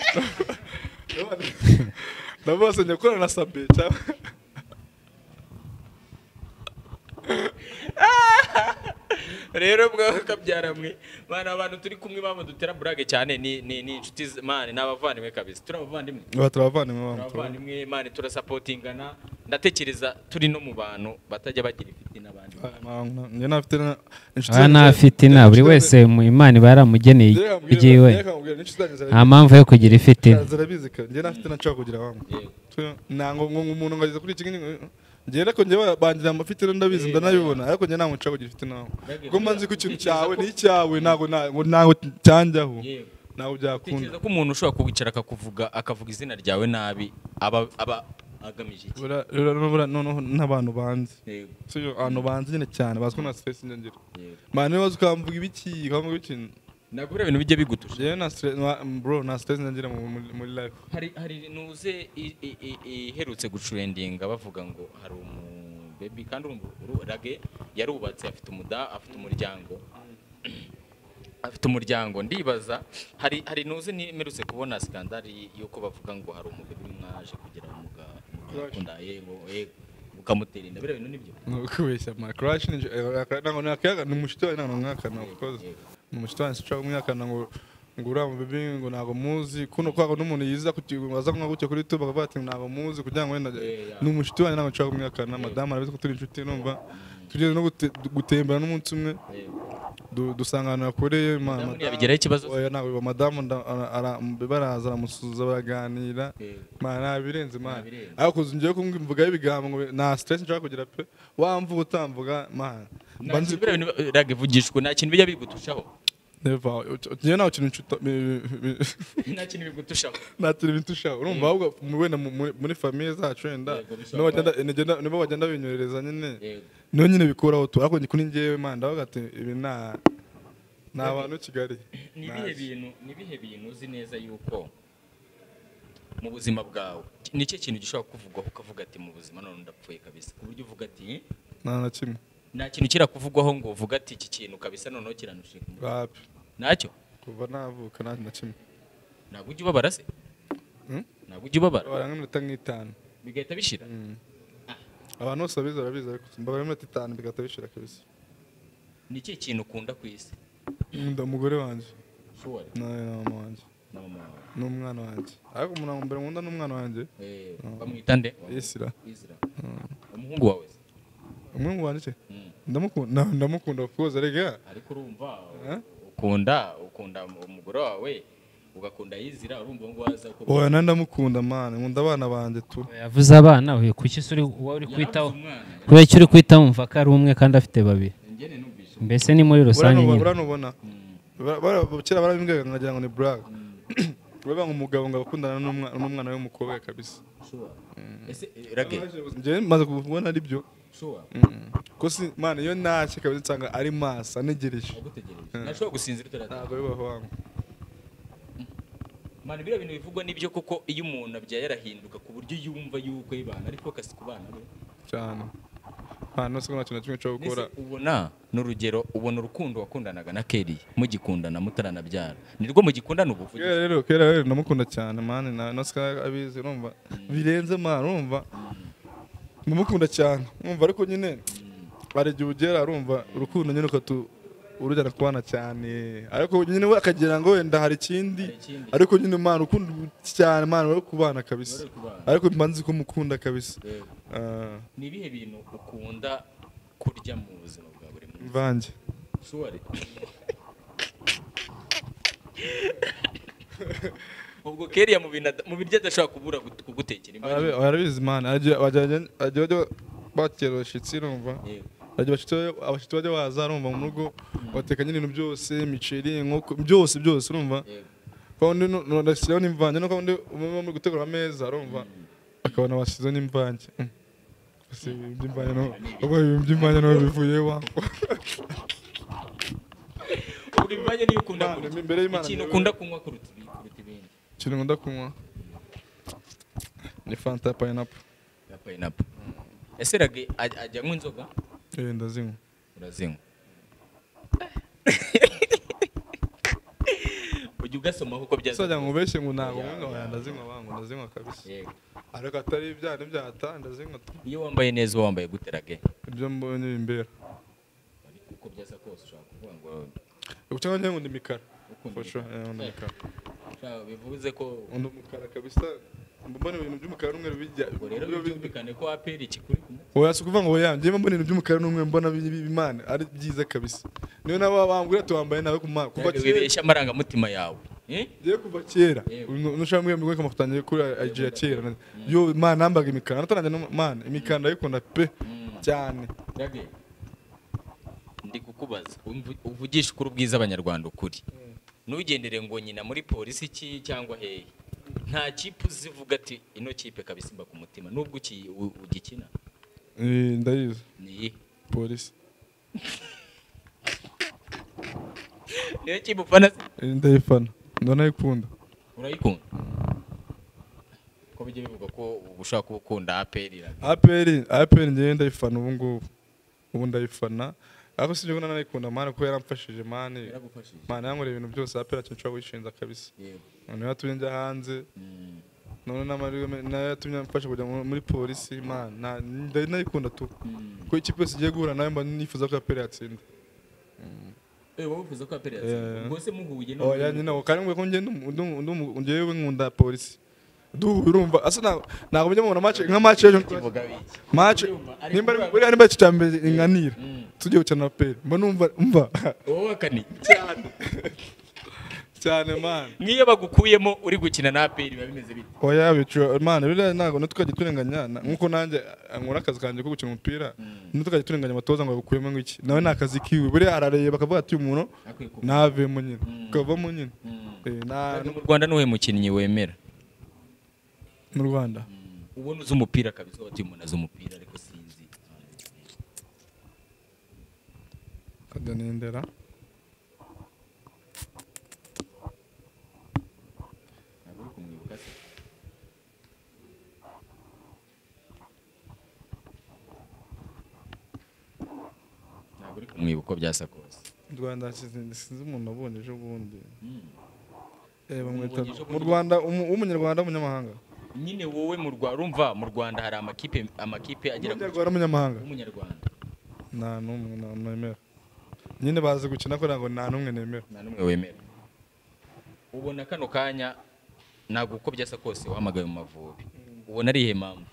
ndabose nyakora na Sabi cyangwa rero bwakabyaramwe bana abantu turi kumwe bama dutera burage cyane ni inshuti mane n'abavandimwe kabisa turabavandimwe turabavandimwe mane turasupportingana ndatekereza turi no mu bantu batajya bagira ifiti n'abandi njye nafite nafite na buri wese Imana baramugeneye igiwe nta mpamvu yo kugira ifiti zarabizi njye nafite nashaka kugira bamwe nango umuntu ngageze kuri iki njye reko njye bangira amafite ndabizi ndanabibona ariko njye ntamuca kugira ifite nawe ngo manzi ku kintu cyawe ni icyawe nago cyanjyaho nago byakunda tekereza ko umuntu ushobora kuwicara akavuga izina ryawe nabi aba agamije iki noneho n'abantu banzi sio abantu banzi nyine cyane bazwi na stress ngira mane wazo ukamvuga ibiki nagura ibintu bijye bigutusha je na stress bro na stress ngira muri life hari nuze iherutse gutrendinga bavuga ngo hari baby kandi rage yarubatse afite umuryango ndibaza hari nuze nimerutse kubona skandali yuko bavuga ngo hari umugabo mwaje kugira umugakunda yego ukamutera inda bira bintu nibyo kubeshya ma crash nango nakaga ni mushitwa nango mwakana because ni mushitwa sicha mwakana ngo ngura mu baby ngo nago muzi kuno kwako n'umuntu yiza kubaza nko gutyo kuri YouTube akavuga ati nago muzi kugira ngo ni mushitwa nango nshaka mwakana madame arabize ko turi inshuti numva tugeze no gutembera n'umunsi umwe dusangana kure mama yabigeraho ikibazo oya nawe madame baraza aramusuza baraganira mana birenze mana ariko ngiye kumvuga ibigambo ngo na stress nshaka kugira pe wamvuga utamvuga mana banzi rage vugishwe nta kintu bijya bigutushaho never njye nawe kintu nta kintu bigutushaho nta kintu bitushaho urumva ahubwo wenda muri famille zacu wenda nibo bagenda binyorereza nyine niyo nyine bikoraho tu ariko kuri njyewe mana ndavuga ati ibi na abantu Kigali nibihe bintu uzi neza yuko mu buzima bwawe nicyo kintu gishobora kuvugwaho ukavuga ati mu buzima none ndapfuye kabisa ku buryo uvuga ati nta kintu kirakuvugwaho ngo uvuga ati iki kintu kabisa noneho kiranushika wapi nacyo kuva navuka na kimwe ntabwo ujya ubabara se ntabwo ujya ubabara barangana nk'itanu bigahita bishira abantu bose barabizi ariko mbabara iminota 5 bigahita bishira kabisa ni iki kintu ukunda ku isi umugore wanjye sure na mama wanjye n'umwana wanjye ariko umuntu mbere nkunda n'umwana wanjye bamwita nde Isra umuhungu wawe umuhungu wanjye ndamukunda kuza rega ariko urumva ukunda umugore wawe ugakunda Yizira urumva ngo waza ko oya ndamukunda mana nkunda abana banje tu yavuze abana we kuki uri kwitaho kubera cyo uri kwitaho umva ko ari umwe kandi afite babiri mbese ni muri rusange nyine uranubona kera barabimbwira nkagira ngo ni brag urabanga umugabo ngo akundana n'umwana we w'umukobwa kabisa ese rage nje maze kubona ari byo ko si mana iyo nacye kabisa nsanga ari masa negereje nashobora gusinzira utarata ntabwo bibaho wangu mana bira bintu bivugwa nibyo koko iyo umuntu abyaye arahinduka ku buryo yumva yuko yibana ariko kasi kubana we cyane hano se nta kintu kimwe cyo gukora. Ubona n'urugero ubona urukundo wakundanaga na Kelly mugikundana mutaranabyara nirwo mugikundana ubuvugizi kera namukunda cyane man na ska abizi urumva birenze man urumva namukunda cyane urumva ariko nyine barege ugera urumva urukundo nyine ukatu urujyana kubana cyane ariko nyine we akagira ngo wenda hari ikindi ariko nyine man ukunda cyane man bari kubana kabisa ariko mbanzi ko mukunda kabisa. Ni ibihe bintu ukunda kurya mu buzima bwa buri munsi? Vange Suwari ubwo Kelly mu biryo adashobora kubura kugutekera imari arabizi man ajya bakera abashitsi urumva abashitsi bajya baza urumva mu rugo bateka nyine ibintu byose imiceri inkoko byose urumva kandi ndashyiraho n'imvange no kandi muri gutegura ameza urumva akabona bashyizeho n'imvange iby'imvange no bivuye wako ubwo imvange niyo ukunda ikintu ukunda kunywa kuruta ibindi ikintu nkunda kunywa ni fanta ya pineapple. Ese Rage ajya anywa inzoga? Ndazinywa. Urazinywa? Ujya ugasoma kuko byaza sajya ngubeshye ngo ntago mwenga ndazinywa bangu ndazinywa kabisa ariko atari ibyane byata ndazinywa. Iyo wambaye neza wambaye gute Rage? Ibyo mbonye imbere uko byaza kose ushaka kuvuga ngo ubucanga nyango ndi mikara fasho ndi mikara bivuze ko undi mukara kabisa mbona ibintu by'umukara n'umweru bijya rero byumvikane ko aperi ikikuri oya se kuvuga ngo oya njye mbona ibintu by'umukara n'umweru mbona bimana ari byiza kabisa niyo nabo bambwira tuwambaye nawe kuva kera wibeshya amarangamutima yawe je kuva kera nushaka mwemwe ko makutangiye kuri IG ya kera yo man nambaga imikara nataranje no man imikanda yikunda pe cyane. Ndi kukubaza uvugisha ukuri ubwiza abanyarwanda ukuri nugendere ngo nyina muri polisi ki cyangwa hehe nta kipe uzivuga ati ino kipe kabisa imba ku mutima nubwo ugikina ndayizi ni polisi niyo kipe ufana ndayifana ndanayikunda. Urayikunda ko bijye bivuga ko ushaka gukunda APR njye ndayifana ubu ndayifana ariko sije gona nayikunda man ko yaramfashije man yankoreye ibintu byose APR cyo wishinza kabisa none yatumye njya hanze none nayo yatumye mfasha kujya muri polisi man ndayikunda tu ko ikipe yose igiye guhura nayo mba nifuza ko APR yatsinda. Wowe ufuza ko APR yatsinda ubwo se muhuye no oya nyina kandi ngo ngewe nkunda polisi urumva asa ntabwo mujya mubona match ejo match nimba buri match cyambere inganira tujye gukina APR mba numva wowe akani cyane man ngiye bagukuyemo uri gukina na APR biba bimeze bite? Oya bicu man bira ntago ntukajye turenganya nkuko nanjye nkora akazi kanje ko gukina umupira ntukajye turenganya abatoza ngo bagukuyemo ngiki nawe nakazi kiwe buri arareye bakavuga ati umuntu navemo nyine kavamo nyine mu Rwanda nuwe mukinnyi wemera mu Rwanda ubona uzi umupira kabisa wati umuntu azi umupira ariko sinzi kadanendera mwibuko byasa kose Rwanda sinzi umuntu abonye ejo bundi mu Rwanda umunyarwanda umunyamahanga nyine wowe mu Rwanda urumva mu Rwanda hari amakipe agera ku umunyamahanga umunyarwanda nta numwe nemera nyine bazi gukina ko ntago nta numwe nemera nta numwe wemera ubona kano kanya ntago uko byasa kose wahamagaye mu Mavubi ubona ari ihe mpamvu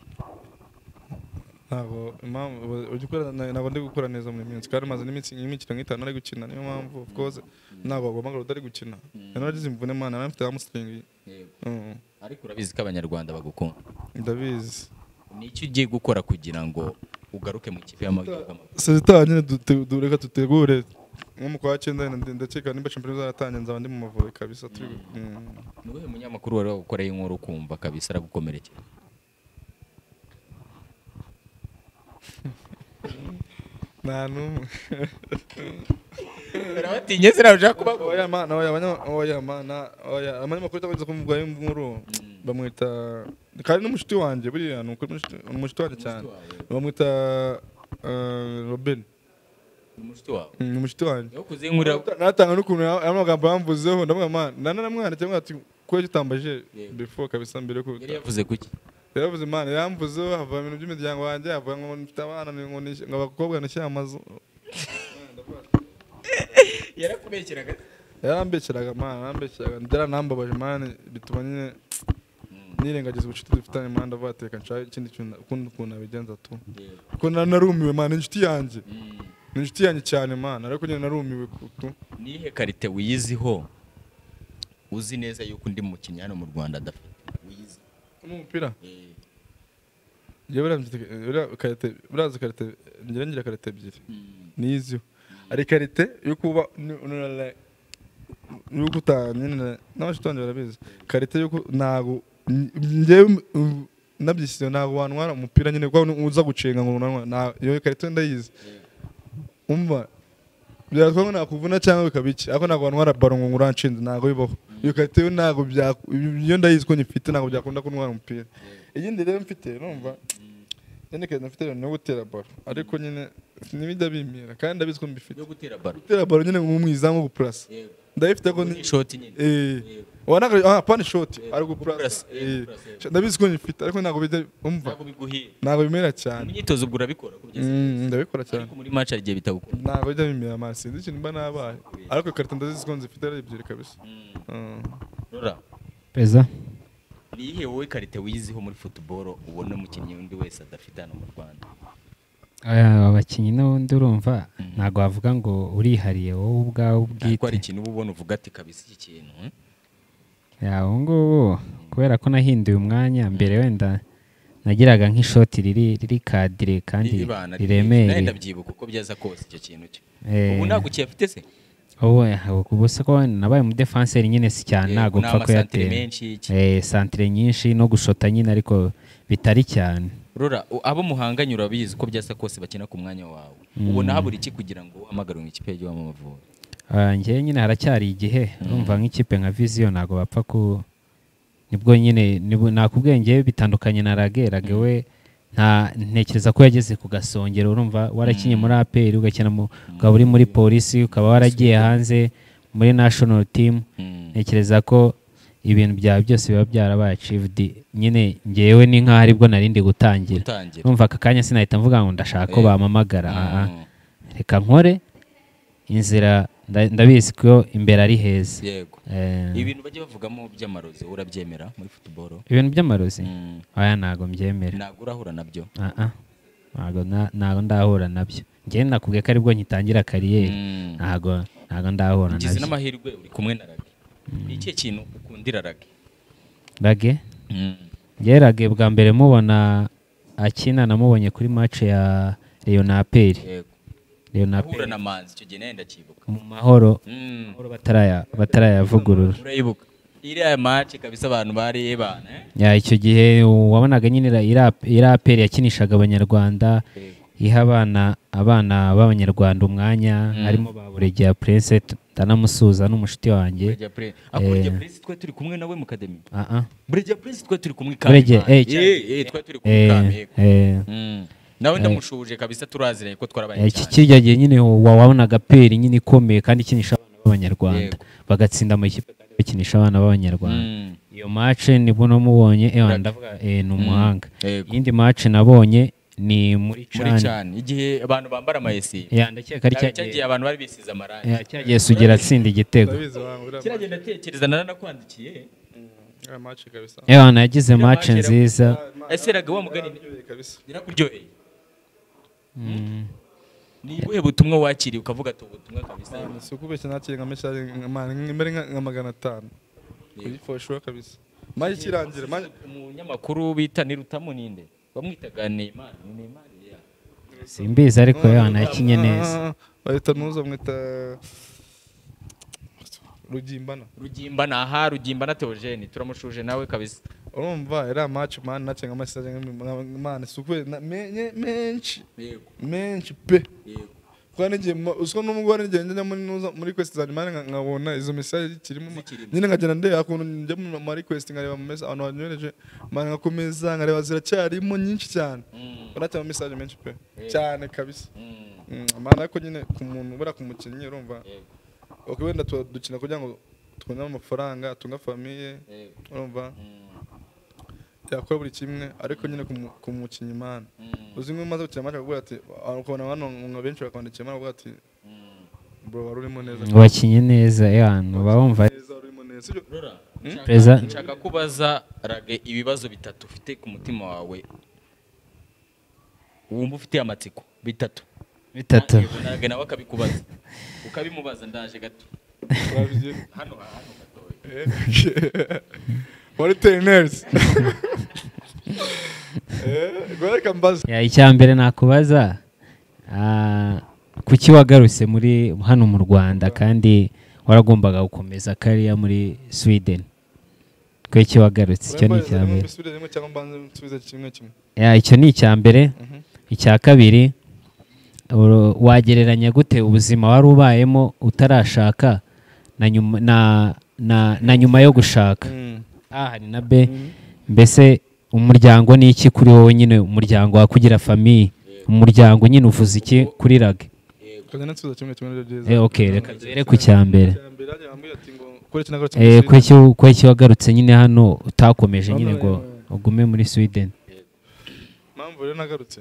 ntago impamvu ugikora ntago ndi gukora neza muri minsi kandi maze n'imikino nk'itanu ari gukina niyo mpamvu of course ntago agomba ngo utari gukina naragize imvune mana namfite hamstring ariko urabizi ko abanyarwanda bagukunda ndabizi ni iki ugiye gukora kugira ngo ugaruke mu kipe y'amaguru sezitanye dureka tutegure nko mu kwa 9 ndakeka nimba champions zaratanye nzaba ndi mu Mavubi kabisa turi niwe munyamakuru wari gukora inkuru kumva kabisa aragukomerekeye nta numwe barabatinye se naje kuba oya abanyamakuru tabaza kumvuga inkuru bamwita kandi n'umushiti wanje buriya nuko umushiti wanje cyane bamwita Robin umushiti wawe umushiti wanjye yo kuzinkurira natanga n'ukuntu amagambo yamvuzeho ndavuga man nanamwana cyangwa ati ko gitambaje before kabisa mbere ko yari yavuze kuki yavuze man yamvuzeho hava ibintu by'imiryango wanjye hava ngo mfite abana ngo abakobwa nashyira amazu yarakubekeraga yarambekeraga man yarambekeraga ndaranambabaje man bituma nyine nirengagiza ubucuti dufitanye man ndavateka nshaka ikindi kintu ukuntu abigenza tu kuko narumiwe man inshuti yanjye ni inshuti yanjye cyane man ariko nyine narumiwe tu nihe karite wiyiziho uzi neza yuko undi mukinnyi hano mu Rwanda adafite wiyizi umupira biraza karite ngira karite ebyiri niziho ari karite yo kuba yuko utanyine n'abashuti banjye barabizi karite yuko ntago njyewe nabyisize ntago wantwara umupira nyine kwa uza gucenga ngo unanwa iyo karite ndayizi umva byatwa ngo nakuvuna cyangwa bikabiki ariko ntago wantwara baro ngo uranshinze ntago bibaho iyo karite yo ntago iyo ndayizi ko nyifite ntago byakunda kuntwara umupira igindi rero mfite numva nyine kandi mfite no gutera baro ariko nyine nibida bimira kandi ndabizi ko mbifite yo gutera baro nyine nk'umwizamu guplus ndabifite ko ni shot nyine wana pani shot ari guplus ndabizi ko nyifite ariko ntago bijya umva ntago bimera cyane imyitozo ubwo urabikora ndabikora cyane ariko muri match arigiye bitagukora ntago bijya bimira masi sinzi ikintu mba nabaye ariko karita ndazizi ko nzifite ari ebyiri kabisa Rora peza nihe wowe karite wiyiziho muri football ubona umukinnyi undi wese adafite hano mu Rwanda abakinnyi n'undi urumva ntago wavuga ngo urihariye wowe ubwawe ubwite ko ari ikintu uba ubona uvuga ati kabisa iki kintu ubu ngubu kubera ko nahinduye umwanya mbere wenda nagiraga nk'ishoti riri kadire kandi riremereye ndabyibuka uko byaza kose icyo kintu cyo ubu ntabwo ukiyafite se ubu se ko nabaye umudefanseri nyine si cyane ntabwo mpfa ko yatera santire nyinshi no gushota nyine ariko bitari cyane Rora abo muhanganye urabizi uko byasa kose bakina ku mwanya wawe ubona habura iki kugira ngo uhamagare ikipe yagiye mu Mavubi njye nyine haracyari igihe urumva nk'ikipe nka Vision ntabwo bapfa ku nibwo nyine nakubwenge bitandukanye na Rage we ntekereza ko yageze ku gasongero urumva warakinye muri APR ugakina ukaba uri muri polisi ukaba waragiye hanze muri national team ntekereza ko ibintu byawe byose biba byarabaye achieved nyine ngewe ni nkaho aribwo narindi gutangira urumva aka kanya sinahita mvuga ngo ndashaka ko bamamagara reka nkore inzira ndabizi ko imbere ari heza yego ibintu bajye bavugamo by'amarozi urabyemera muri football ibintu by'amarozi aya ntago mbyemera ntago urahura nabyo ntago ndahura nabyo njye nakubwiye ko aribwo nyitangira kariyeri ntago ndahura nabyo ugize n'amahirwe uri kumwe na Rage ni ikihe kintu ukundira Rage njye Rage bwa mbere mubona akina namubonye kuri match ya Leonapel Leonapel na Manzi icyo gihe nenda kibuka mu mahoro batarayavugurura urayibuka iriya match kabisa abantu bari bana icyo gihe wabonaga nyine Leonapel yakinishaga abanyarwanda iha abana b'abanyarwanda umwanya harimo ba Buregeya Prince ndanamusuza n'umushiti wanjye Buregeya Prince twe turi kumwe nawe mu academy Buregeya Prince twe turi kumwe kamwe twe turi kumwe kamwe nawe ndamushuje kabisa turaziranye ko twarabaye iki kijyagiye nyine wabonaga peri nyine ikomeye kandi ikinisha abana b'abanyarwanda bagatsinda mu ikipe kandi bakinisha abana b'abanyarwanda iyo match nibwo namubonye ndavuga ni umuhanga iyindi match nabonye ni muri Chan igihe abantu bambara amayesi ndakeka ari cyagiye abantu bari bisize amarangi cyagiye sugira atsinda igitego kiragenda tekereza naranakwandikiye match kabisa yagize match nziza ese Rage wa mugani birakuryoheye ni ubuhe butumwa wakiriye ukavuga ati ubutumwa kabisa si ukubeshya nakiriye nka message imbere nka 500 kuri for sure kabisa maze kirangira umunyamakuru bita Nirutamu ninde bamwitaga Neymar simbizi ariko nakinye neza bahita nuza mwita Rugimbana Theogene turamushuje nawe kabisa urumva era match man nacenga message man sukwe menshi pe kwa ngiye uswa n'umugore ngende muri quest za nyuma nkabona izo message kirimo nyine nkagenda ndeba kuntu njya mu request nkareba mu message abantu banyohereje manga komeza nkareba ziracyarimo nyinshi cyane barata message menshi pe cyane kabisa amana ko nyine ku muntu bura kumukinnyi urumva okay wenda dukina kugira ngo tubone amafaranga tunga famille urumva yakora buri kimwe ariko nyine kumukinnyi man uzi ngo maze gukina match akavuga ati ukabona abantu benshi bakandikira man avuga ati bro warurimo neza wakinye neza abantu bawumva neza urimo neza Rora nshaka kubaza Rage ibibazo bitatu ufite ku mutima wawe wumva ufite amatsiko bitatu Rage nawe akabikubaza ukabimubaza ndaje gato hano gato What trainers? Gweka mbaza. Ya icyambere nakubaza kuki wagarutse muri hano mu Rwanda kandi waragombaga gukomeza kariya muri Sweden. Kweki wagarutse icyo ni icyambere. Ya icyo ni icyambere. Icya kabiri wagereranya gute ubuzima wari ubayemo utarashaka na nyuma yo gushaka? Hari na B mbese umuryango ni iki kuri wowe nyine umuryango wakugira famille umuryango nyine uvuze iki kuri Rage okay reka zere ku cyambere kweki wagarutse nyine hano utakomeje nyine ngo ugume muri Sweden mpamvu rero nagarutse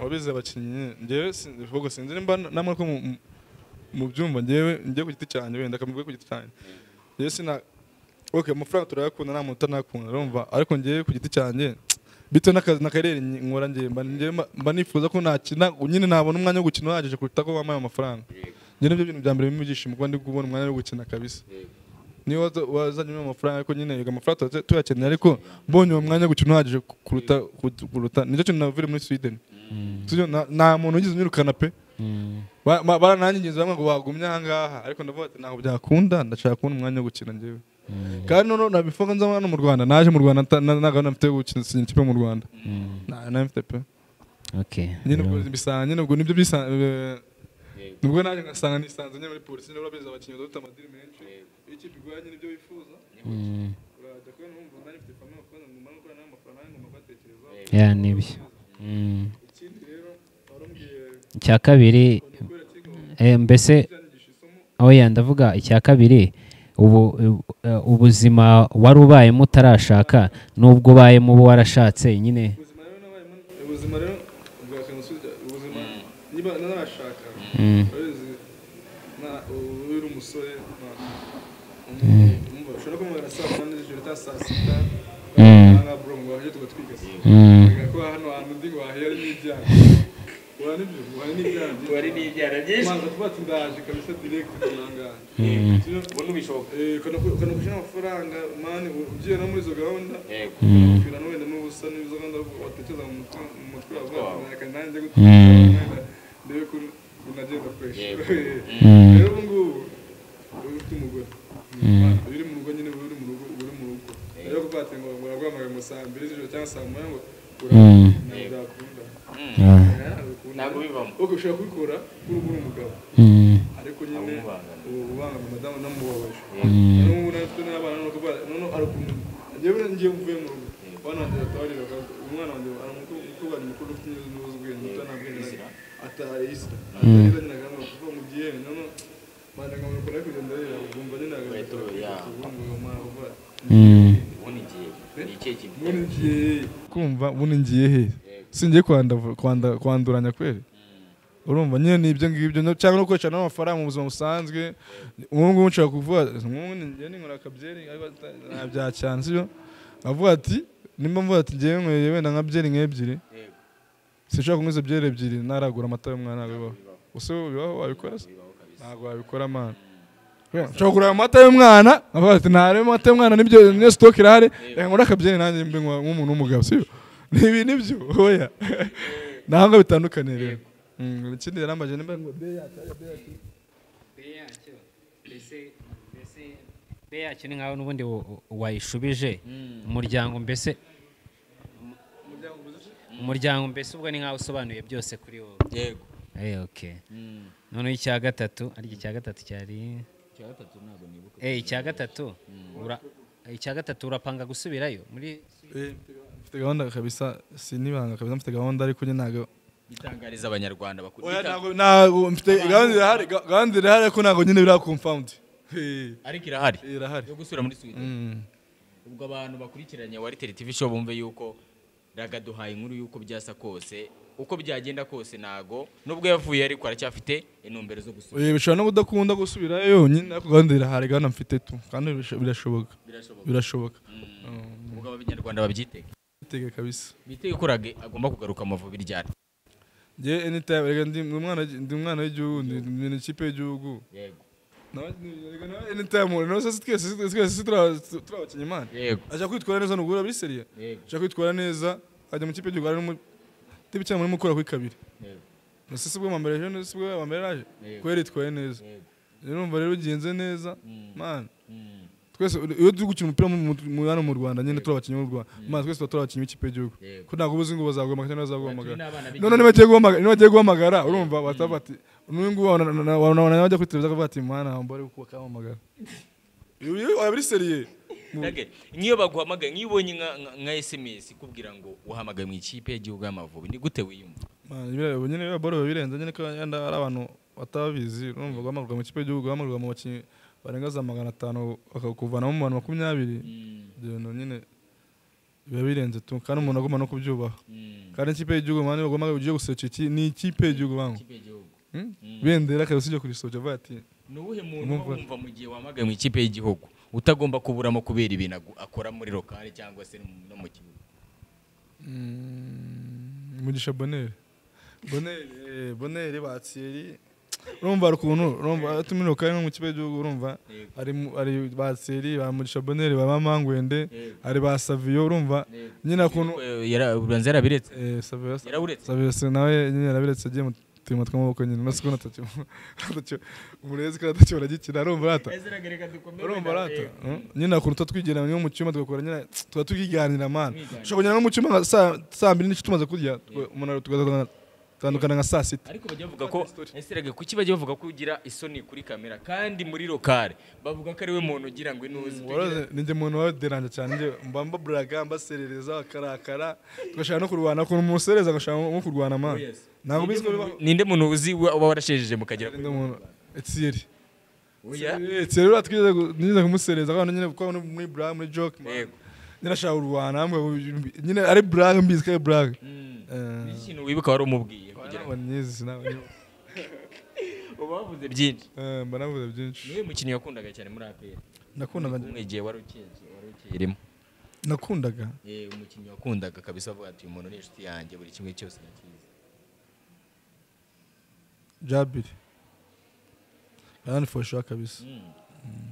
wabize abakinnyi ngewe sinvuga sinzi nimba namwe ko mu byumba ngewe ngiye ku giti cyanjye wenda kamubwe ku giti cyanjye ngewe sina okay amafaranga turayakunda nta muntu utanakunda urumva ariko ngiye ku giti cyanjye bito n'akazi nakarere nkora ngiye mba nifuza ko nakina nyine nabona umwanya wo gukina uhagije kuruta ko wamaye amafaranga njye nibyo bintu bya mbere bimubyishimo kuba ndi kubona umwanya wo gukina kabisa niyo wazanye amafaranga ariko nyine yega amafaranga tuyakeneye ariko mbonye uwo mwanya wo gukina uhagije kuruta nicyo kintu navire muri Sweden nta muntu ugize unyirukana pe barananyigize bamwe ngo bagumye aha ngaha ariko ndavuga ati ntabwo byakunda ndashaka kubona umwanya wo gukina njyewe kandi none nabifunga nza hano mu Rwanda naje mu Rwanda nagana mfite gukina ikipe mu Rwanda na mfite pe okay nyine ubwo bisanye nubwo nibyo bisanye nubwo naje ngasanga nisanze nyine muri polisi n'abo beza abakinnyi dufite amadiri menshi ikipe igwanye nibyo bifuza uraje ko numva nari mfite famille amafaranga ngomba gukora n'amafaranga ngomba batekereza ya nibyo ikindi rero barumbwiye icya kabiri mbese oya ndavuga icya kabiri ubuzima wari ubayemo utarashaka nubwo ubayemo ubu warashatse nyine ubuzima rero ubuzima niba narashaka uri umusore ushobora kumubera saa munani z'ijoro cyangwa saa sita nka bro ngo wahije tugatwika ko hano hantu ndi ngo wahera n'ibyaha wari n'ibyara byinshi manza tuba tundaje kabisa direct kunangana ubona ubishoboka kana kushina amafaranga mani ugiye no muri zo gahunda kwira no wenda n'ubusa n'izo gahunda watekereza mu mutwe wawe kandi nanjye gutuma ndebe ko unagenda fresh rero ngo ufite umugore uri mu rugo nyine uri mu rugo rero kubatse ngo uragwamaga mu saa 2 z'ijoro cyangwa saa 1 ngo urakunda ntabwo bivamo uko ushaka kubikora kuri umugabo ariko nyine ubanga mu madamu namubabaje n'ubu natwe n'abana no kuba none arakuntu ngiye mvuye mu rugo bana ndetse tawarira umwana wanjye aramukuba ni mukuru ufite n'ubuzubwenge utanabwenge atayisa atariza nyina gamba kuva mu gihe none manda ngamo ko ariko kugenda rero umva nyina gamba ubungu mwana uva bunigiye kumva bunigiye he singiye kwanduranya kweli urumva nyine nibyo ngibyo cyangwa no gukoresha n'amafaranga mu buzima busanzwe umuntu nshaka kuvuga umuntu ngiye ninkora akabyeri nabya cyane sibyo avuga ati nimba mvuga ati ngiye nkweye wenda nka byeri nk'ebyiri sinshaka kunywa byeri ebyiri naragura amata y'umwana bibaho use bibaho wabikora ntabwo wabikora man nshaka kugura amata y'umwana avuga ati ntare amata y'umwana nibyo niyo stock irahari nkora akabyeri nanjye mbe nk'umuntu w'umugabo sibyo nibi nibyo oya nahanga bitandukanye rero ikindi yarambaje nimba ngo be yacyo ni nkaho n'ubundi wayishubije umuryango mbese ubwo ni nkaho usobanuye byose kuri wowe yego okay none icya gatatu ari icya gatatu cyari icya gatatu urapanga gusubirayo muri mfite gahunda kabisa sinibanga kabisa mfite gahunda ariko ntago bitangariza abanyarwanda ntago mfite gahunda irahari ko ntago nyine bira confirmed ariko irahari yo gusubira muri Sweden ubwo abantu bakurikiranye Wari TV show bumve yuko ragaduhaye inkuru yuko byasa kose uko byagenda kose nago nubwo yavuye ariko aracyafite intumbero zo gusubira bishobora no kudakunda gusubirayo nyine ariko gahunda irahari gahunda mfite tu kandi birashoboka ubwo abanyarwanda babyitege kabisa bitege ko Rage agomba kugaruka Amavubi ryari je anytime ndi umwana w'igihugu ndi ikipe y'igihugu yego anytime no se twese turabakinye man aje kwitwara neza no gura biseriye aje kwitwara neza ajya mu kipe y'igihugu ari mu tibi cyane muri mukora kuri kabiri nase bwo mambere je nase bwo mambere aje kweri twaye neza urumva rero ugenze neza man twese iyo turi gukina umupira mu hano mu Rwanda nyine turabakinye mu Rwanda man twese turabakinye ikipe y'igihugu ko ntago ubuzi ngo bazagoma cyane bazagomagara none nibagiye guhamagara urumva batafati n'uyu wana bajya kwiteza ko bati mana mbare uko bakamagara iyo abiri seriye ngiyo baguhamagaye ngiyo ubonye nka SMS kubwira ngo uhamagaye mu ikipe y'igihugu y'Amavubi ni gute wiyumva nyine baro birenze nyine ko yanda ari abantu batabizi urumva guhamagara mu ikipe y'igihugu guhamagara mu bakinyi barengaza 500 bakakuvanamo mu 20 nyine biba birenze tu kandi umuntu agomba no kubyubaha kandi ikipe y'igihugu mani bagomba ugiye gusecha iki ni ikipe y'igihugu bangu bendera kabisa ujye kuri soja bati nubuhe muntu wumva mu gihe wamagaye mu ikipe y'igihugu utagomba kuburamo kubera ibintu akora muri lokale cyangwa se no mu kibuga Mugisha Bonere batsieri urumva rukuntu urumva tumira lokale mu kipe y'igihugu urumva ari batsieri ba Mugisha Bonere ba Mangwende ari ba Savio urumva nyina kuntu uranze yarabiretse Savio yarabiretse nawe nyine yarabiretse agiye mu turimo tw'amaboko nyine no sikona tacyo umurezi kandi tacyo baragikira arumva rata urumva rata nyine akuntu twigera mu cyuma tugakora nyine tuba tukiganira man shobonyana no mu cyuma saa 2 n'icyo tumaze kurya umuntu tugatandukana nka saa 6 ariko bajya bavuga ko Rage kuki bajya bavuga ko ugira isoni kuri kamera kandi muri lokale bavuga ko ari we muntu ugira ngo inuzi ninjye muntu wa deranje cyane nje mbamba braga mbaserereza akarakara tugashaka no kurwana ko umusereza agashaka no kurwana man ntabwo bizwe ninde muntu uzi warashejeje mukagira umuntu Etieri Etieri uratwize nize kumusereza kandi nyine ko muri braga muri joke nyine ashaka urwana nyine ari braga mbizi ka braga ni ikintu wibuka wari umubwiye kugira ngo nyizi nawe ubavuze byinshi mbanavuze byinshi niwe mukinnyi wakundaga cyane muri APR nakundaga umwegiye warukirimo nakundaga umukinnyi wakundaga kabisa avuga ati umuntu ni inshuti yanjye buri kimwe cyose nakizi Jabiri kandi for sure kabisa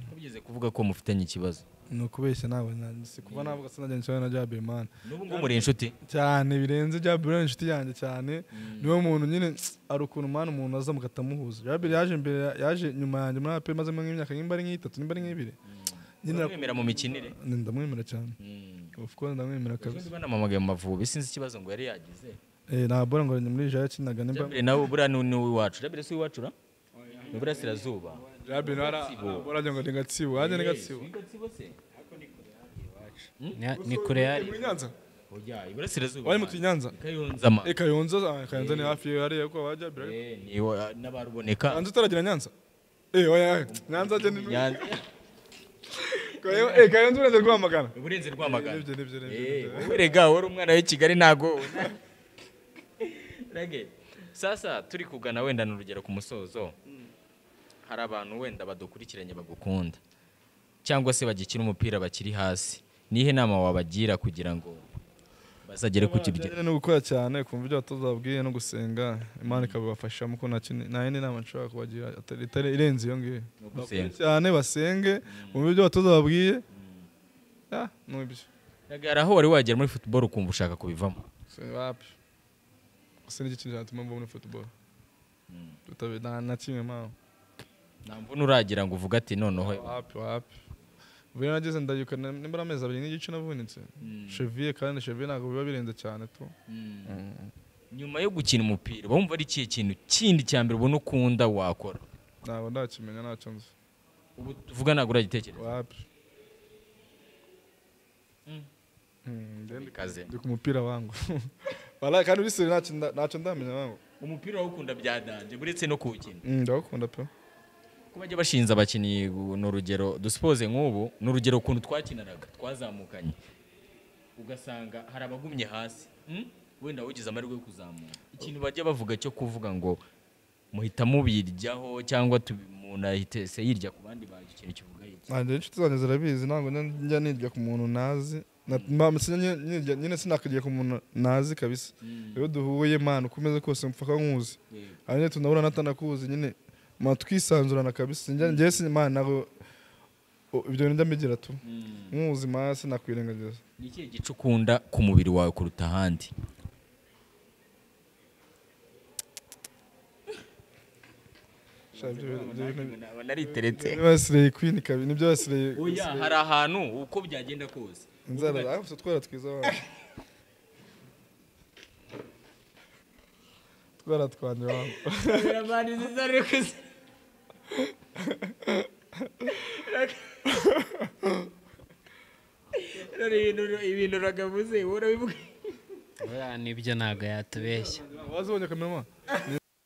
kubigeze kuvuga ko mufitanye ikibazo no kubeshya nawe si kuba navuga sinajyanye cyane na Jabiri man n'ubu ngo muri inshuti cyane birenze Jabiri inshuti yanjye cyane niwe muntu nyine ari ukuntu man umuntu aza mugatamuhuza Jabiri yaje imbere yaje nyuma yanjye muri APR maze nk'imyaka nk'imbari nk'itatu n'imbari nk'ibiri nyine ndamwemera mu mikinire ndamwemera cyane of course ndamwemera kabisa niba namamagaye mu Mavubi sinzi ikibazo ngo yari yagize nabora ngo muri Jaya yakinaga nimba Jabiri nawe bura ni uwacu Jabiri si uwacu ra mu burasirazuba Jabiri bora ngo ni Gatsibo yaje ni Gatsibo ni kure yari muri Nyanza oya iburasirazuba wari mu Nyanza Kayonza ni hafi yari ko wa Jabiri ni n'abaruboneka Nyanza utaragira Nyanza oya Nyanza je ni Nyanza Kayonza urenze Rwamagana urenze Rwamagana rega wari umwana w'i Kigali nago Rage sasa turi kugana wenda n'urugero ku musozo hari abantu wenda badukurikiranye bagukunda cyangwa se bagikira umupira bakiri hasi nihe nama wabagira kugira ngo bazagere ku kiryo no gukora cyane kumva ibyo batazabwiye no gusenga Imana ikabafasha muko nta yindi nama nshobora kubagira atari irenze iyo ngiye cyane basenge kumva ibyo batazabwiye n'ibyo Ragara aho wari wagera muri football ukumva ushaka kubivamo wapi se n'iki kintu cyatuma mba muri football na kimwe mpamvu nta mvune uragira ngo uvuga ati noneho wapi vuba nageze ndayuka nimbara amezi 2 n'igice navunitse cheville kandi cheville ntabwo biba birenze cyane tu nyuma yo gukina umupira bumva ari ikihe kintu kindi cya mbere ubona ukunda wakora? ntabwo ndakimenya ntacyo nzi. Ubu tuvuga ntabwo uragitekereza? Wapi. Ndi ku mupira wangu. Wala kandi uri seri ntacyo ndamenya wangu. Umupira wawukunda byadanje buretse no kuwukina? Ndawukunda pe. Ko bajya bashinza abakinnyi n'urugero dusipoze nk'ubu n'urugero ukuntu twakinaraga twazamukanye ugasanga hari abagumye hasi wenda wugize amahirwe yo kuzamuka, ikintu bajya bavuga cyo kuvuga ngo muhita mubiryaho cyangwa umuntu ahite se yirya ku bandi baje, ikintu kivuga iki? Nanjye inshuti zanjye zirabizi ntabwo njya nirya ku muntu nazi, nyine sinakagiye ku muntu nazi kabisa. Iyo duhuye man ukomeze kose mpfaka nkuzi, hanyuma tunabura natanakuzi nyine twisanzurana kabisa. Njye man naho ibyo bintu ndambigira tu nkuzi man sinakwirengagiza. Ni ikihe gice ukunda ku mubiri wawe kuruta ahandi? Nariteretse basireye queen kabi nibyo basireye. Oya hari ahantu uko byagenda kose inzara afite twara twiza wanyu twara twanje wangu biramani zizare kuzi ibintu ragavuze urabivuga. Oya nibyo ntago yatubeshya. wazibonye kamera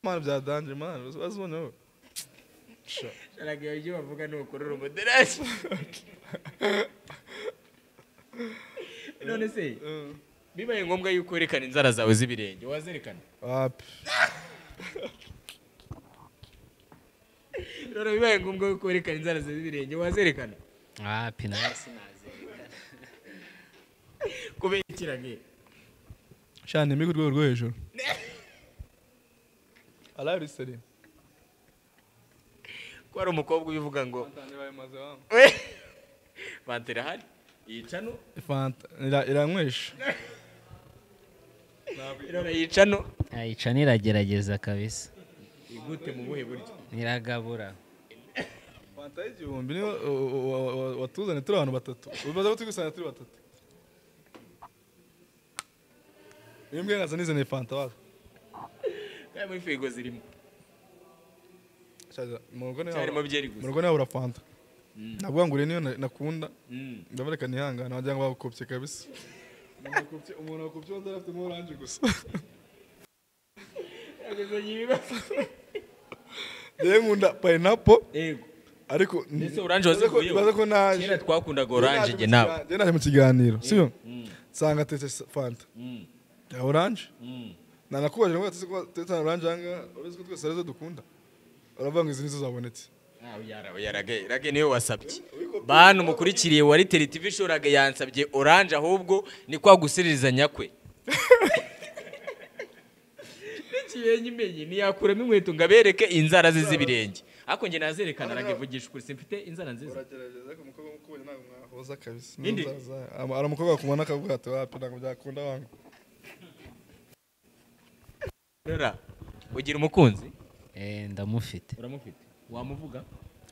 man byadanje man wazibonye wowe. Sharaga ibyo bavuga ni ukurura umuderasi. None se bibaye ngombwa yuko werekana inzara zawe z'ibirenge wazerekana? Wapi. None bibaye ngombwa yuko werekana inzara zawe z'ibirenge wazerekana? Wapi nawe sinazerekana. Kubera ikirage Shani imi ku rwego rwo hejuru. Ala uri seri. ko ari umukobwa ubivuga ngo Fanta irahari yicano Fanta iranywesha yicano ayicana iragerageza kabisa. igute mu buhe buryo? Niragabura. Fanta y'igihumbi niyo watuzanye turi abantu batatu. Ubibaza ko tugusana turi batatu. Imbwa nazo nizane Fanta wazo. Kaya muri firigo zirimo. Mu rugo niho habura Fanta. Navuga ngo niyo nakunda. Ndabareka nihangana wagira ngo bakopye kabisa. Umuntu wakopye wanda afite orange gusa. Nkunda pineapple. Yego. Ariko ndetse orange wazikuyeho. Kera twakundaga orange nge nawe. Njye naje mu kiganiro, sibyo? Sanga tete Fanta. Ya orange. Nakubajije ngo tete orange anga uretse ko twese arizo dukunda. Uravuga ngo izi nizo zabonetse. Rage niyo wasabye. Bantu mukurikiriye wari TV show Rage yansabye orange ahubwo ni kwa gusirizanya kwe. Nikiyenye imenye ni yakuramo inkweto ngabereke inzara z'ibirenge. Ako nge nazerekana Rage vugisha kuri simfite inzara nziza. Uragerageza ko umukobwa mukubonye ntabwo mwahoza kabisa. Ara umukobwa kumana akabwato wapi ntabwo byakunda wangu. Rora ugira umukunzi? Ndamufite. Uramufite? Wamuvuga?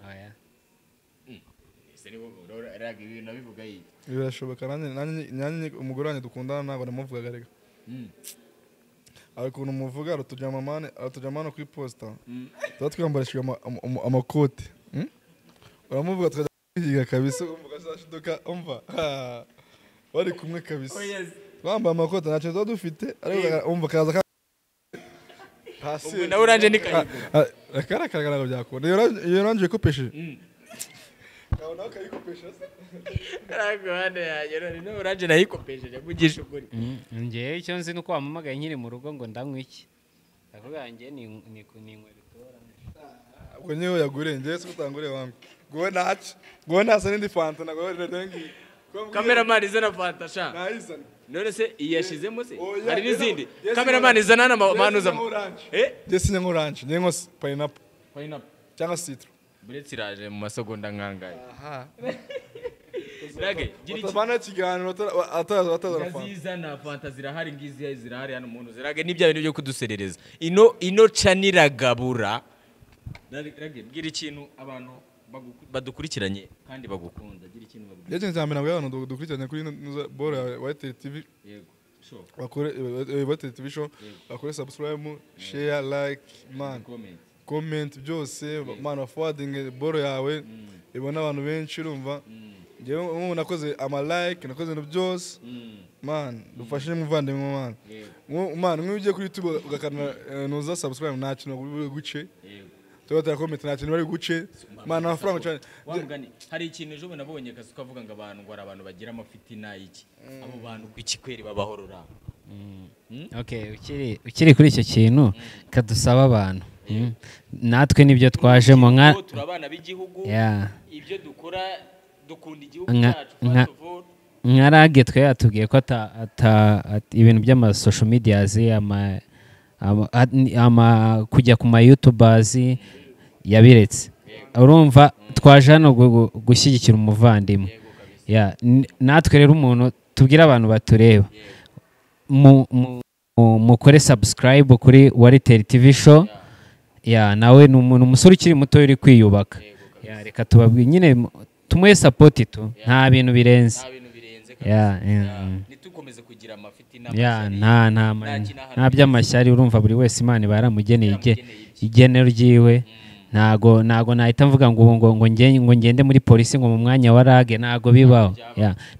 Oya. Ese ni Rage ibintu nabivuga yiki? Birashoboka nanjye umugore wanjye dukundana ntabwo namuvugaga rega. Ariko umuvuga arutujamana ku iposita. Tuba twiyambarishije amakoti. Uramuvuga tukajya kabisa umvuga zashiduka umva. Bari kumwe kabisa. Bambaye amakoti ntacyo tuba dufite ariko umva kaza hasi. Na orange ni kayigura. Akarakaragara byakunda. Iyo orange ikopesheje. Kaona kayikopesha se. Ragwane yaje no orange nayikopesheje mugisha ukuri. Ngiye icyo nzi nuko wamamagaye nkiri mu rugo ngo ndanywa iki. Ndavuga ngiye ni inkwe bitora. Ubwo nyewe yagure ngiye se utangure wangu. Go naci. Go nasa n'indi Fanta nago rengi. Cameraman izana Fanta sha. Nayizana. None se iyashizemo se? Hari n'izindi. Cameraman izana na manuza. Jesi nyango orange, nyengo pineapple. Pineapple. Cyangwa citron. Buretse iraje mu masegonda nkangaye. Aha. Rage, gira iki? Utabana kiganiro ataza Fanta. Zizana Fanta zirahari ngizi zirahari hano umuntu zirage nibya bintu byo kuduserereza. Ino caniragabura. Rage, gira ikintu abantu badukurikiranye kandi bagukunda. Gira ikintu bagukunda. Yeje nzamena bwa abantu dukurikiranye kuri bora wa TV. Yego. bakore Evatel TV show bakore subscribe share like man comment byose man forwarding boro yawe ibona abantu benshi urumva ngewe umuntu nakoze ama like nakoze no byose man dufashe muvandimwe man man nk'uje kuri YouTube ugakana nuza subscribe nta kintu guce Toyota comment nta kintu bari guce man amafaranga cyane wamugani hari ikintu ejo nabonye kazi ukavuga ngo abantu ngo abantu bagira amafitina iki abo bantu kwikikweri babahorora okay ukiri kuri icyo kintu kadusaba abantu natwe nibyo twajemo nka turabana b'igihugu ibyo dukora dukunda igihugu cyacu nka rage twe yatubwiye ko ibintu by'ama social medias kujya ku ma YouTubers yabiretse urumva twaje hano gushyigikira umuvandimwe natwe rero umuntu tubwira abantu batureba mukore subscribe kuri Waritel TV show nawe ni umuntu umusore ukiri muto uri kwiyubaka reka tubabwire nyine tumuhe support tu nta bintu birenze nitukomeze kugira amafitina nta by'amashyari urumva buri wese Imana baramugeneye igenero ryiwe ntago nahita mvuga ngo ngende muri polisi ngo mu mwanya wa rage ntago bibaho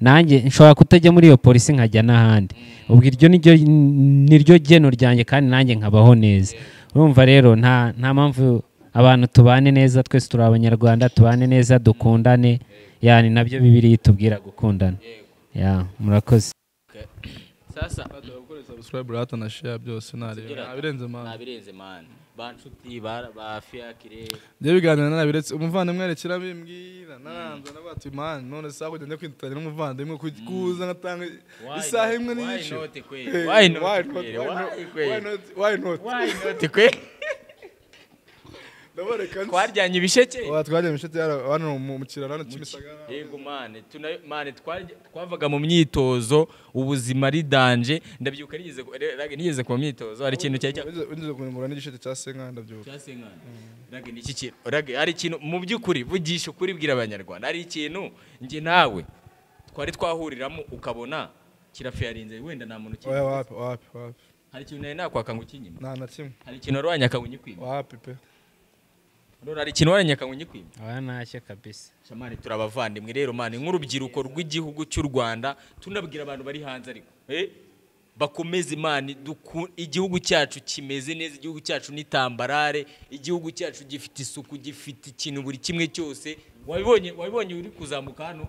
nanjye nshobora kutajya muri iyo polisi nkajya n'ahandi ubwo iryo niryo geno ryanjye kandi nanjye nkabaho neza urumva rero nta mpamvu abantu tubane neza twese turi abanyarwanda tubane neza dukundane ni nabyo Bibiliya itubwira gukundana murakoze sasa gukora subscribe rata na share byose nabirenze man banshuti ba fiakire byo biganira nabiretse umuvandimwe arekera bimbwira naranza nabati man none saa kugenda kwitanya n'umuvandimwe kuza ngatanga isaha imwe n'igice why not twaryanye ibisheke twaryanye ibisheke hano mu kirarano cy'imisagara yego mane twavaga mu myitozo ubuzima ari danje ndabyuka nigeze ku myitozo hari ikintu cyari kunimura n'igisheke cya senkanda ndabyuka rage niki kintu hari ikintu mu by'ukuri vugisha ukuri bwira abanyarwanda hari ikintu nge nawe twari twahuriramo ukabona kirafe yarinze wenda nta muntu kimwe wapi hari ikintu nawe nakwaka ngo ukinyima nta na kimwe hari ikintu warwanya akawunyi kwima wapi pe hari ikintu warwanya akawunyi kwima ntacyo kabisa shamani turabavandimwe rero mani nk'urubyiruko rw'igihugu cy'u Rwanda tunabwira abantu bari hanze ariko bakomeze imani igihugu cyacu kimeze neza igihugu cyacu nitambarare igihugu cyacu gifite isuku gifite ikintu buri kimwe cyose wabibonye uri kuzamuka hano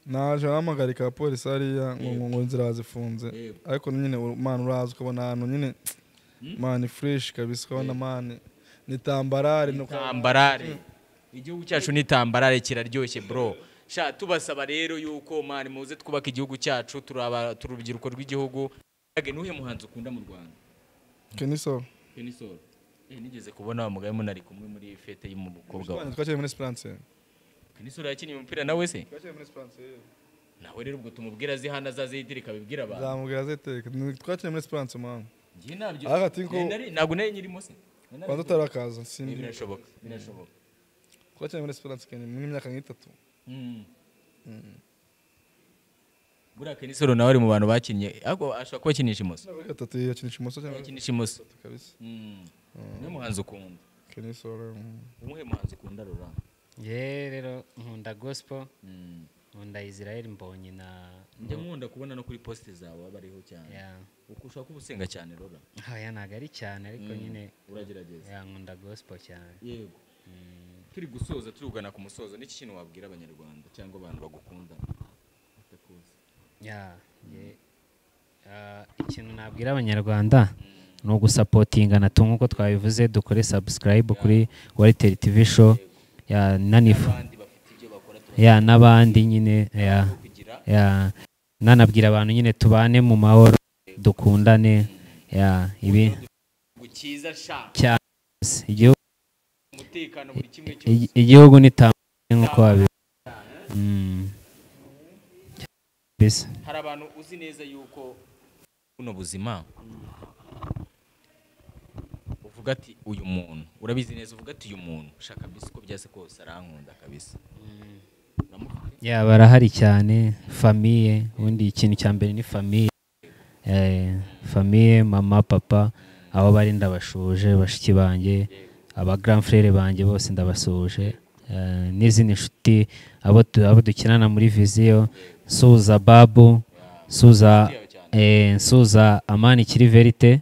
naje namagarika polisi hariya ngo inzira bazifunze ariko nyine man uraza ukabona ahantu nyine man fresh kabisa ukabona man nitambarare igihugu cyacu nitambarare kiraryoshye bro sha tubasaba rero yuko man muze twubaka igihugu cyacu turubyiruko rw'igihugu nuhe muhanzi ukunda mu Rwanda Kenisol nigeze kubona wa mugaye munari kumwe muri fete y'umukobwa wawe twaciye muri Esperance Kenisol yakiniye umupira nawe se nawe rero ubwo tumubwira zihana zazidirika bibwira abantu zamubwira zazidirika twaciye muri Esperance man ngiye nabyo ntabwo nayo nyirimo se Kwanda tarakaza sindi birashoboka twaciye muri Esperance mu myaka nk'itatu buriya Kenisol nawe ari mu bantu bakinnye ahubwo ashobora kuba akinisha imoso gatatu yakinisha imoso cyangwa yakinisha imoso kabisa niyo muhanzi ukunda Kenisol umuhe muhanzi ukunda Laurent rero nkunda gospel nkunda Israel Mbonyi njya nkunda kubona no kuri poste zawe abariho cyane uko ushaka kubusenga cyane Laurent ntago ari cyane ariko nyine uragerageza nkunda gospel cyane yego turi gusoza turugana ku musozo n'iki kintu wabwira abanyarwanda cyangwa abantu bagukunda ikintu nabwira abanyarwanda ni ugusapotingana nk'uko twabivuze dukore subscribe kuri Waritel TV show n'abandi nyine nanabwira abantu nyine tubane mu mahoro dukundane ibi igihugu nitambaye nk'uko wabivuze hari abantu uzi neza yuko buno buzima uvuga ati uyu muntu urabizi neza uvuga ati uyu muntu shaka kabisa uko byase kose arankunda kabisa barahari cyane famiye ubundi ikintu cya mbere ni famiye famiye mama papa abo bari ndabashuje bashiki banjye aba grand frère banjye bose ndabasuje n'izindi nshuti abo dukinana muri viziyo suza babu suza amani kiri verite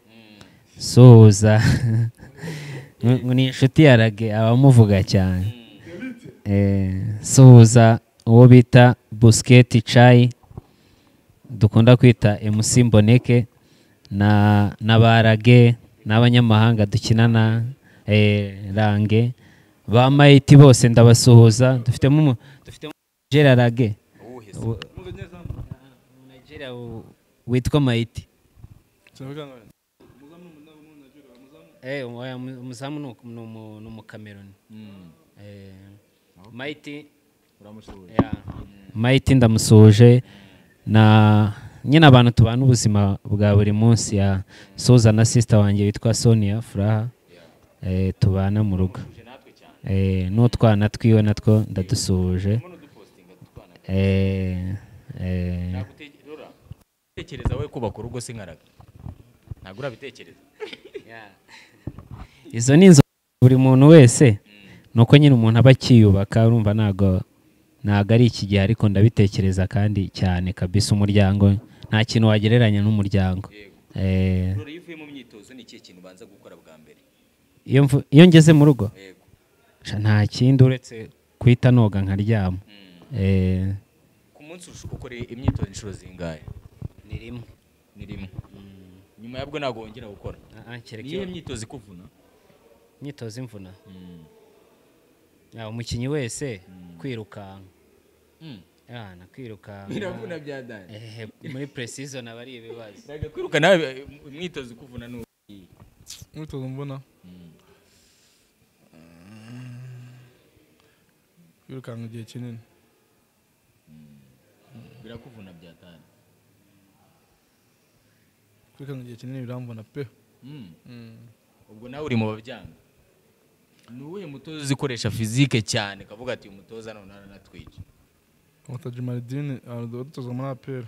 suza ni inshuti yarage abamuvuga cyane suza uwo bita busiketi cayi dukunda kwita MC Mboneke na barage n'abanyamahanga dukinana range ba Maiti bose ndabasuhuza dufitemo Gerarage Nigeria witwa Maiti umuzamu ni umukameruni Maiti Maiti ndamusuhuje na nyine abantu tubana ubuzima bwa buri munsi ya Soza na sister wanjye witwa Sonia Furaha tubana mu rugo n'utwana twiwe natwo ndadusuhuje tekereza we kubaka urugo sinkaraga ntabwo urabitekereza izo ni inzo buri muntu wese nuko nyine umuntu aba akiyubaka urumva ntago ari iki gihe ariko ndabitekereza kandi cyane kabisa umuryango nta kintu wagereranya n'umuryango iyo uvuye mu myitozo ni ikihe kintu ubanza gukora bwa mbere iyo ngeze mu rugo nta kindi uretse kuhita noga nkaryama ku munsi ukoreye imyitozo inshuro zingahe ni rimwe nyuma yabwo ntabwo wongera gukora niyo myitozo ikuvuna imyitozo imvuna umukinnyi wese kwirukanka kwirukanka biravuna bya dani muri pre-season aba ari ibibazo kwiruka nawe imyitozo ikuvuna ni imyitozo mbona kwirukanka igihe kinini birakuvuna bya dani kwirukanka igihe kinini biramvuna pe ubwo nawe uri mu babyanga ni uwuhe mutoza uzikoresha fizike cyane kavuga ati uyu mutoza none aranatwica Mutaji Maridine adutoza muri APR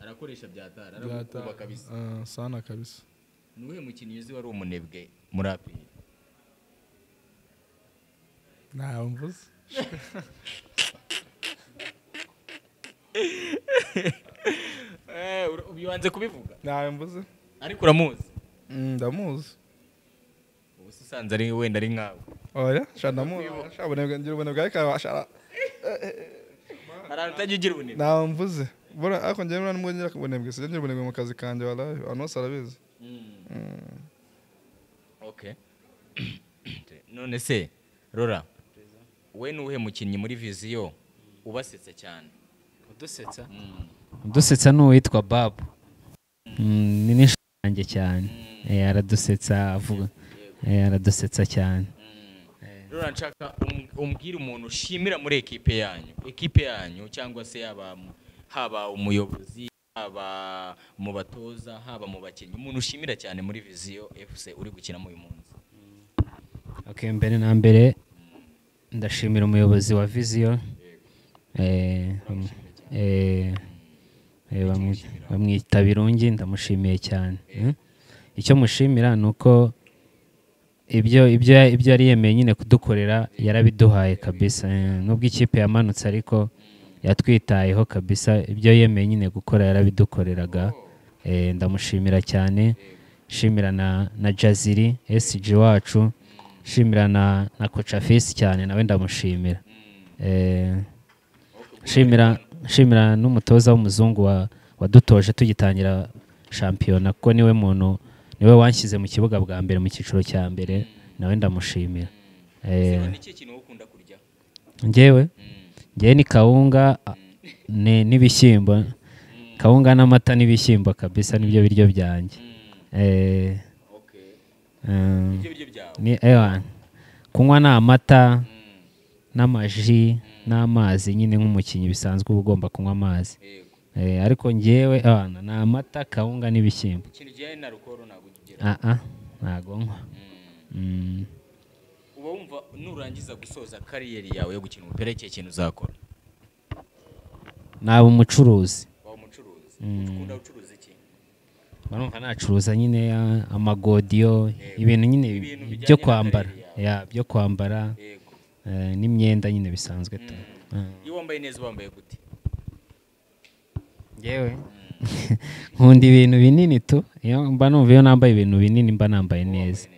arakoresha byatara arakuba kabisa sana kabisa ni uwuhe mukinnyi uzi wari umunebwe muri APR ntawe mvuze ubibanze kubivuga ntawe mvuze ariko uramuzi ndamuzi ubu usanze ari wenda ari nkawe oya ndamuzi ngira ubunebwe ariko aratajya ugira ubunebwe ntawe mvuze bora ariko njyewe nta n'umwe ngira ubunebwe sinjye ngira ubunebwe mu kazi kanjye walahi abantu bose arabizi okay none se Rora we nuhe mukinnyi muri viziyo ubasetsa cyane udusetsa n'uwitwa Babu ni nishange cyane aradusetsa avuga aradusetsa cyane Rora nshaka umbwira umuntu ushimira muri ekipe yanyu cyangwa se haba umuyobozi haba mu batoza haba mu bakinnyi umuntu ushimira cyane muri viziyo FC uri gukina mu uyu munsi mbere na mbere ndashimira umuyobozi wa viziyo bamwita Birungi ndamushimiye cyane icyo mushimira ni uko ibyo yari yemeye nyine kudukorera yarabiduhaye kabisa nubwo ikipe yamanutse ariko yatwitayeho kabisa ibyo yemeye nyine gukora yarabidukoreraga ndamushimira cyane shimira na Jaziri SG wacu shimira na Coach Afisi cyane nawe ndamushimira shimira n'umutoza w'umuzungu wadutoje tugitangira shampiyona kuko niwe wanshyize mu kibuga bwa mbere mu cyiciro cya mbere nawe ndamushimira njyewe ni kawunga n'ibishyimbo kawunga n'amata n'ibishyimbo kabisa nibyo biryo byanjye kunywa ni amata n'amaji n'amazi nyine nk'umukinnyi bisanzwe uba ugomba kunywa amazi ariko njyewe ni amata kawunga n'ibishyimbo ntago nywa uba wumva nurangiza gusoza kariyeri yawe yo gukina umupira ikihe kintu uzakora naba umucuruzi ukunda ucuruza iki? barumva nacuruza nyine amagodiyo ibintu nyine byo kwambara byo kwambara n'imyenda nyine bisanzwe tu. Iyo wambaye neza wambaye gute? Yewe nkunda ibintu binini tu, iyo mba numva iyo nambaye ibintu binini mba nambaye neza.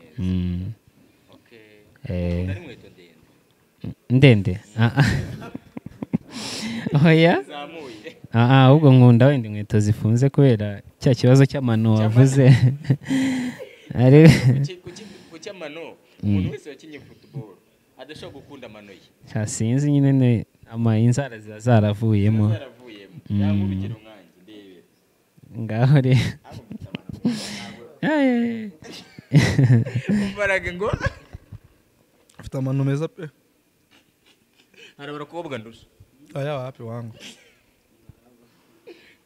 Ndende oya ahubwo nkunda wenda inkweto zifunze kubera cya kibazo cy'amano wavuze. Ku cy'amano umuntu wese wakinye football adashobora gukunda amano ye. Sinzi nyine inzara ziba zaravuyemo. Cyangwa urugero nkanjye ndebe. Ngaho rero umbarage ngo afite amano meza pe. Hari abakobwa ndusha. Aya wapi wangu.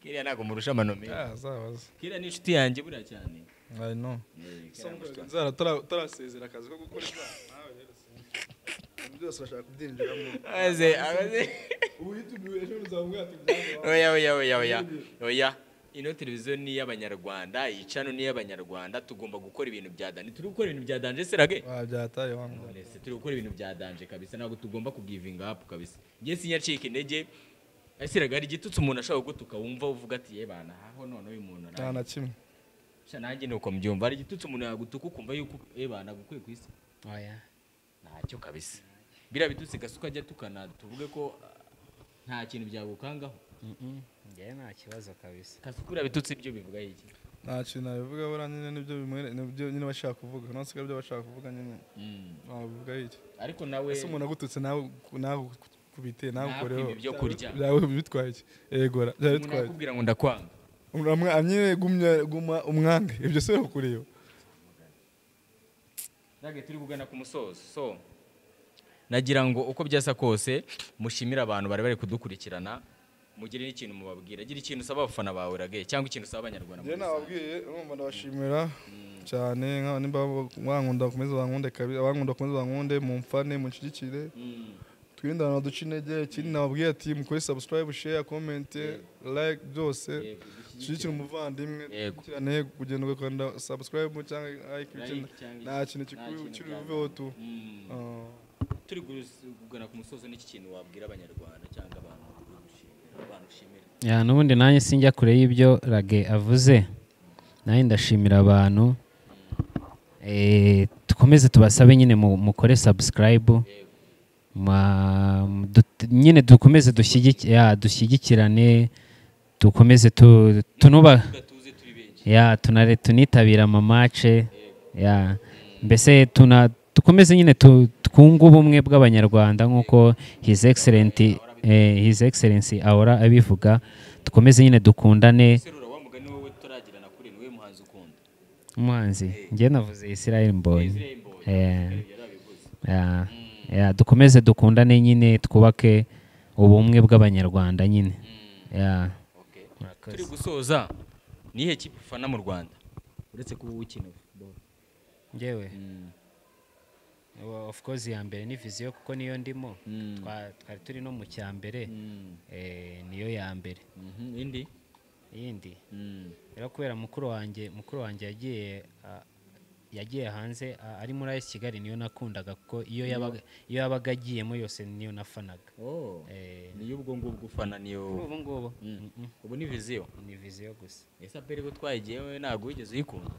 Kiriya ntago murusha amano meza. Zabaza. Kiriya ni inshuti yanjye buriya cyane. I know. Nzara tarasezera akazi ko gukora ibyaha. Nawe rero sinzi. Byose urashaka kubyinjiramo. Abaze. Ubu YouTube ejo uzavuga ati oya. Ino televiziyo ni y'Abanyarwanda, iyi channel ni y'Abanyarwanda, tugomba gukora ibintu bya danje. Turi gukora ibintu bya danje serage? Byataye wangu. Turi gukora ibintu bya danje kabisa, ntabwo tugomba kugivinga up kabisa. Ngiye sinyacika intege. Asiraga ari gitutse umuntu ashaka gutuka wumva uvuga ati bana aho none uyu muntu nta kimwe. Sha nanjye nuko mbyumva ari gitutse umuntu yagutuka ukumva yuko bana gukwiye kwisi. Oya. Ntacyo kabisa. Bira bitutse gasuka ajya tukana tuvuge ko nta kintu byagukangaho. Ngiye nta kibazo kabisa. Kasukura bitutse ibyo bivuga iki? Nta kintu nabivuga bora nyine nibyo nyine bashaka kuvuga. Nonse byo bashaka kuvuga nyine. Bavuga iki? Ariko nawe ese umuntu agututse nawe kubite nawe koreho ibyo kurya. Yawe bitwaye iki? Egora. Bitwaye. Nakubwira ngo ndakwanga. Anyine guma umwange ibyo se kureba. Nage turi kugana ku musozo. So nagira ngo uko byasa kose mushimira abantu bari kudukurikirana. Mugire n'ikintu mubabwira. Gira ikintu usaba abafana bawe rage cyangwa ikintu usaba abanyarwanda. Je nababwiye urumva ndabashimira cyane nka nimba wankunda komeza bankunde kabisa abankunda komeza bankunde mumfane munshigikire. Twindana duca intege ikindi nababwiye ati mukore subscribe share comment like byose shikira umuvandimwe kirane kugenda ugakanda subscribe cyangwa like nta kintu kikubiveho tu. Turi kugana ku musozo n'iki kintu wabwira abanyarwanda cyangwa abantu ushimira. N'ubundi nanjye sinjya kure y'ibyo Rage avuze. Nanjye ndashimira abantu. Tukomeze tubasabe nyine mukore subscribe. Nyine dukomeze dushyigikirane, dukomeze tunuba tunitabira amamace, mbese dukomeze nyine twunga ubumwe bw'abanyarwanda nk'uko His Excellency ahora abivuga. Dukomeze nyine dukundane. Umuhanzi njye navuze Israel Mbonyi. Dukomeze dukundane nyine twubake ubumwe bw'abanyarwanda nyine. Turi gusoza nihe kipe ufana mu Rwanda uretse kuba ukina football? Ngewe of course ya mbere ni Vision kuko niyo ndimo. Twari turi no mu cyambere niyo ya mbere. Iyindi rero kubera mukuru wanjye yagiye hanze ari muri AS Kigali niyo nakundaga kuko iyo yabaga agiyemo yose niyo nafanaga. Niyo ubwo ngubwo ufana niyo ubu ni Vision. Ni Vision gusa. Ese apere ko twayigiyewe ntago wigeze uyikunda?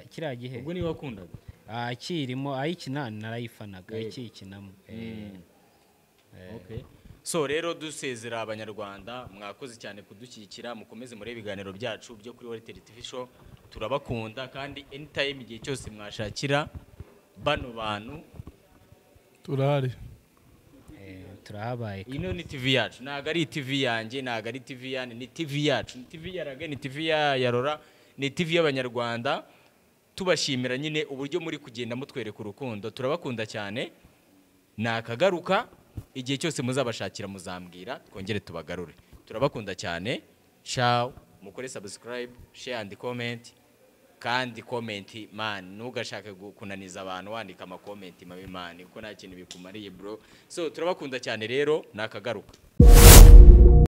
Kiriya gihe ubwo niyo wakundaga? Kirimo ayikina narayifanaga ayikinamo. So rero dusezera abanyarwanda mwakoze cyane kudushyigikira mukomeze muri ibiganiro byacu byo kuri World TV Show. Turabakunda kandi anytime igihe cyose mwashakira bano bantu turahari. Turahabaye. Ino ni TV yacu, ntago ari TV yanjye, ntago ari TV yani, ni TV yacu, ni TV ya Rage, ni TV ya Rora, ni TV y'abanyarwanda. Tubashimira nyine uburyo muri kugenda mutwereka urukundo. Turabakunda cyane. Nakagaruka igihe cyose muzabashakira muzambwira twongere tubagarure. Turabakunda cyane. Ciao. Mukore subscribe, share and comment. Kandi comment man ntugashake kunaniza abantu wandika ama comment mabi man kuko nta kintu bikumariye bro. So turabakunda cyane rero nakagaruka.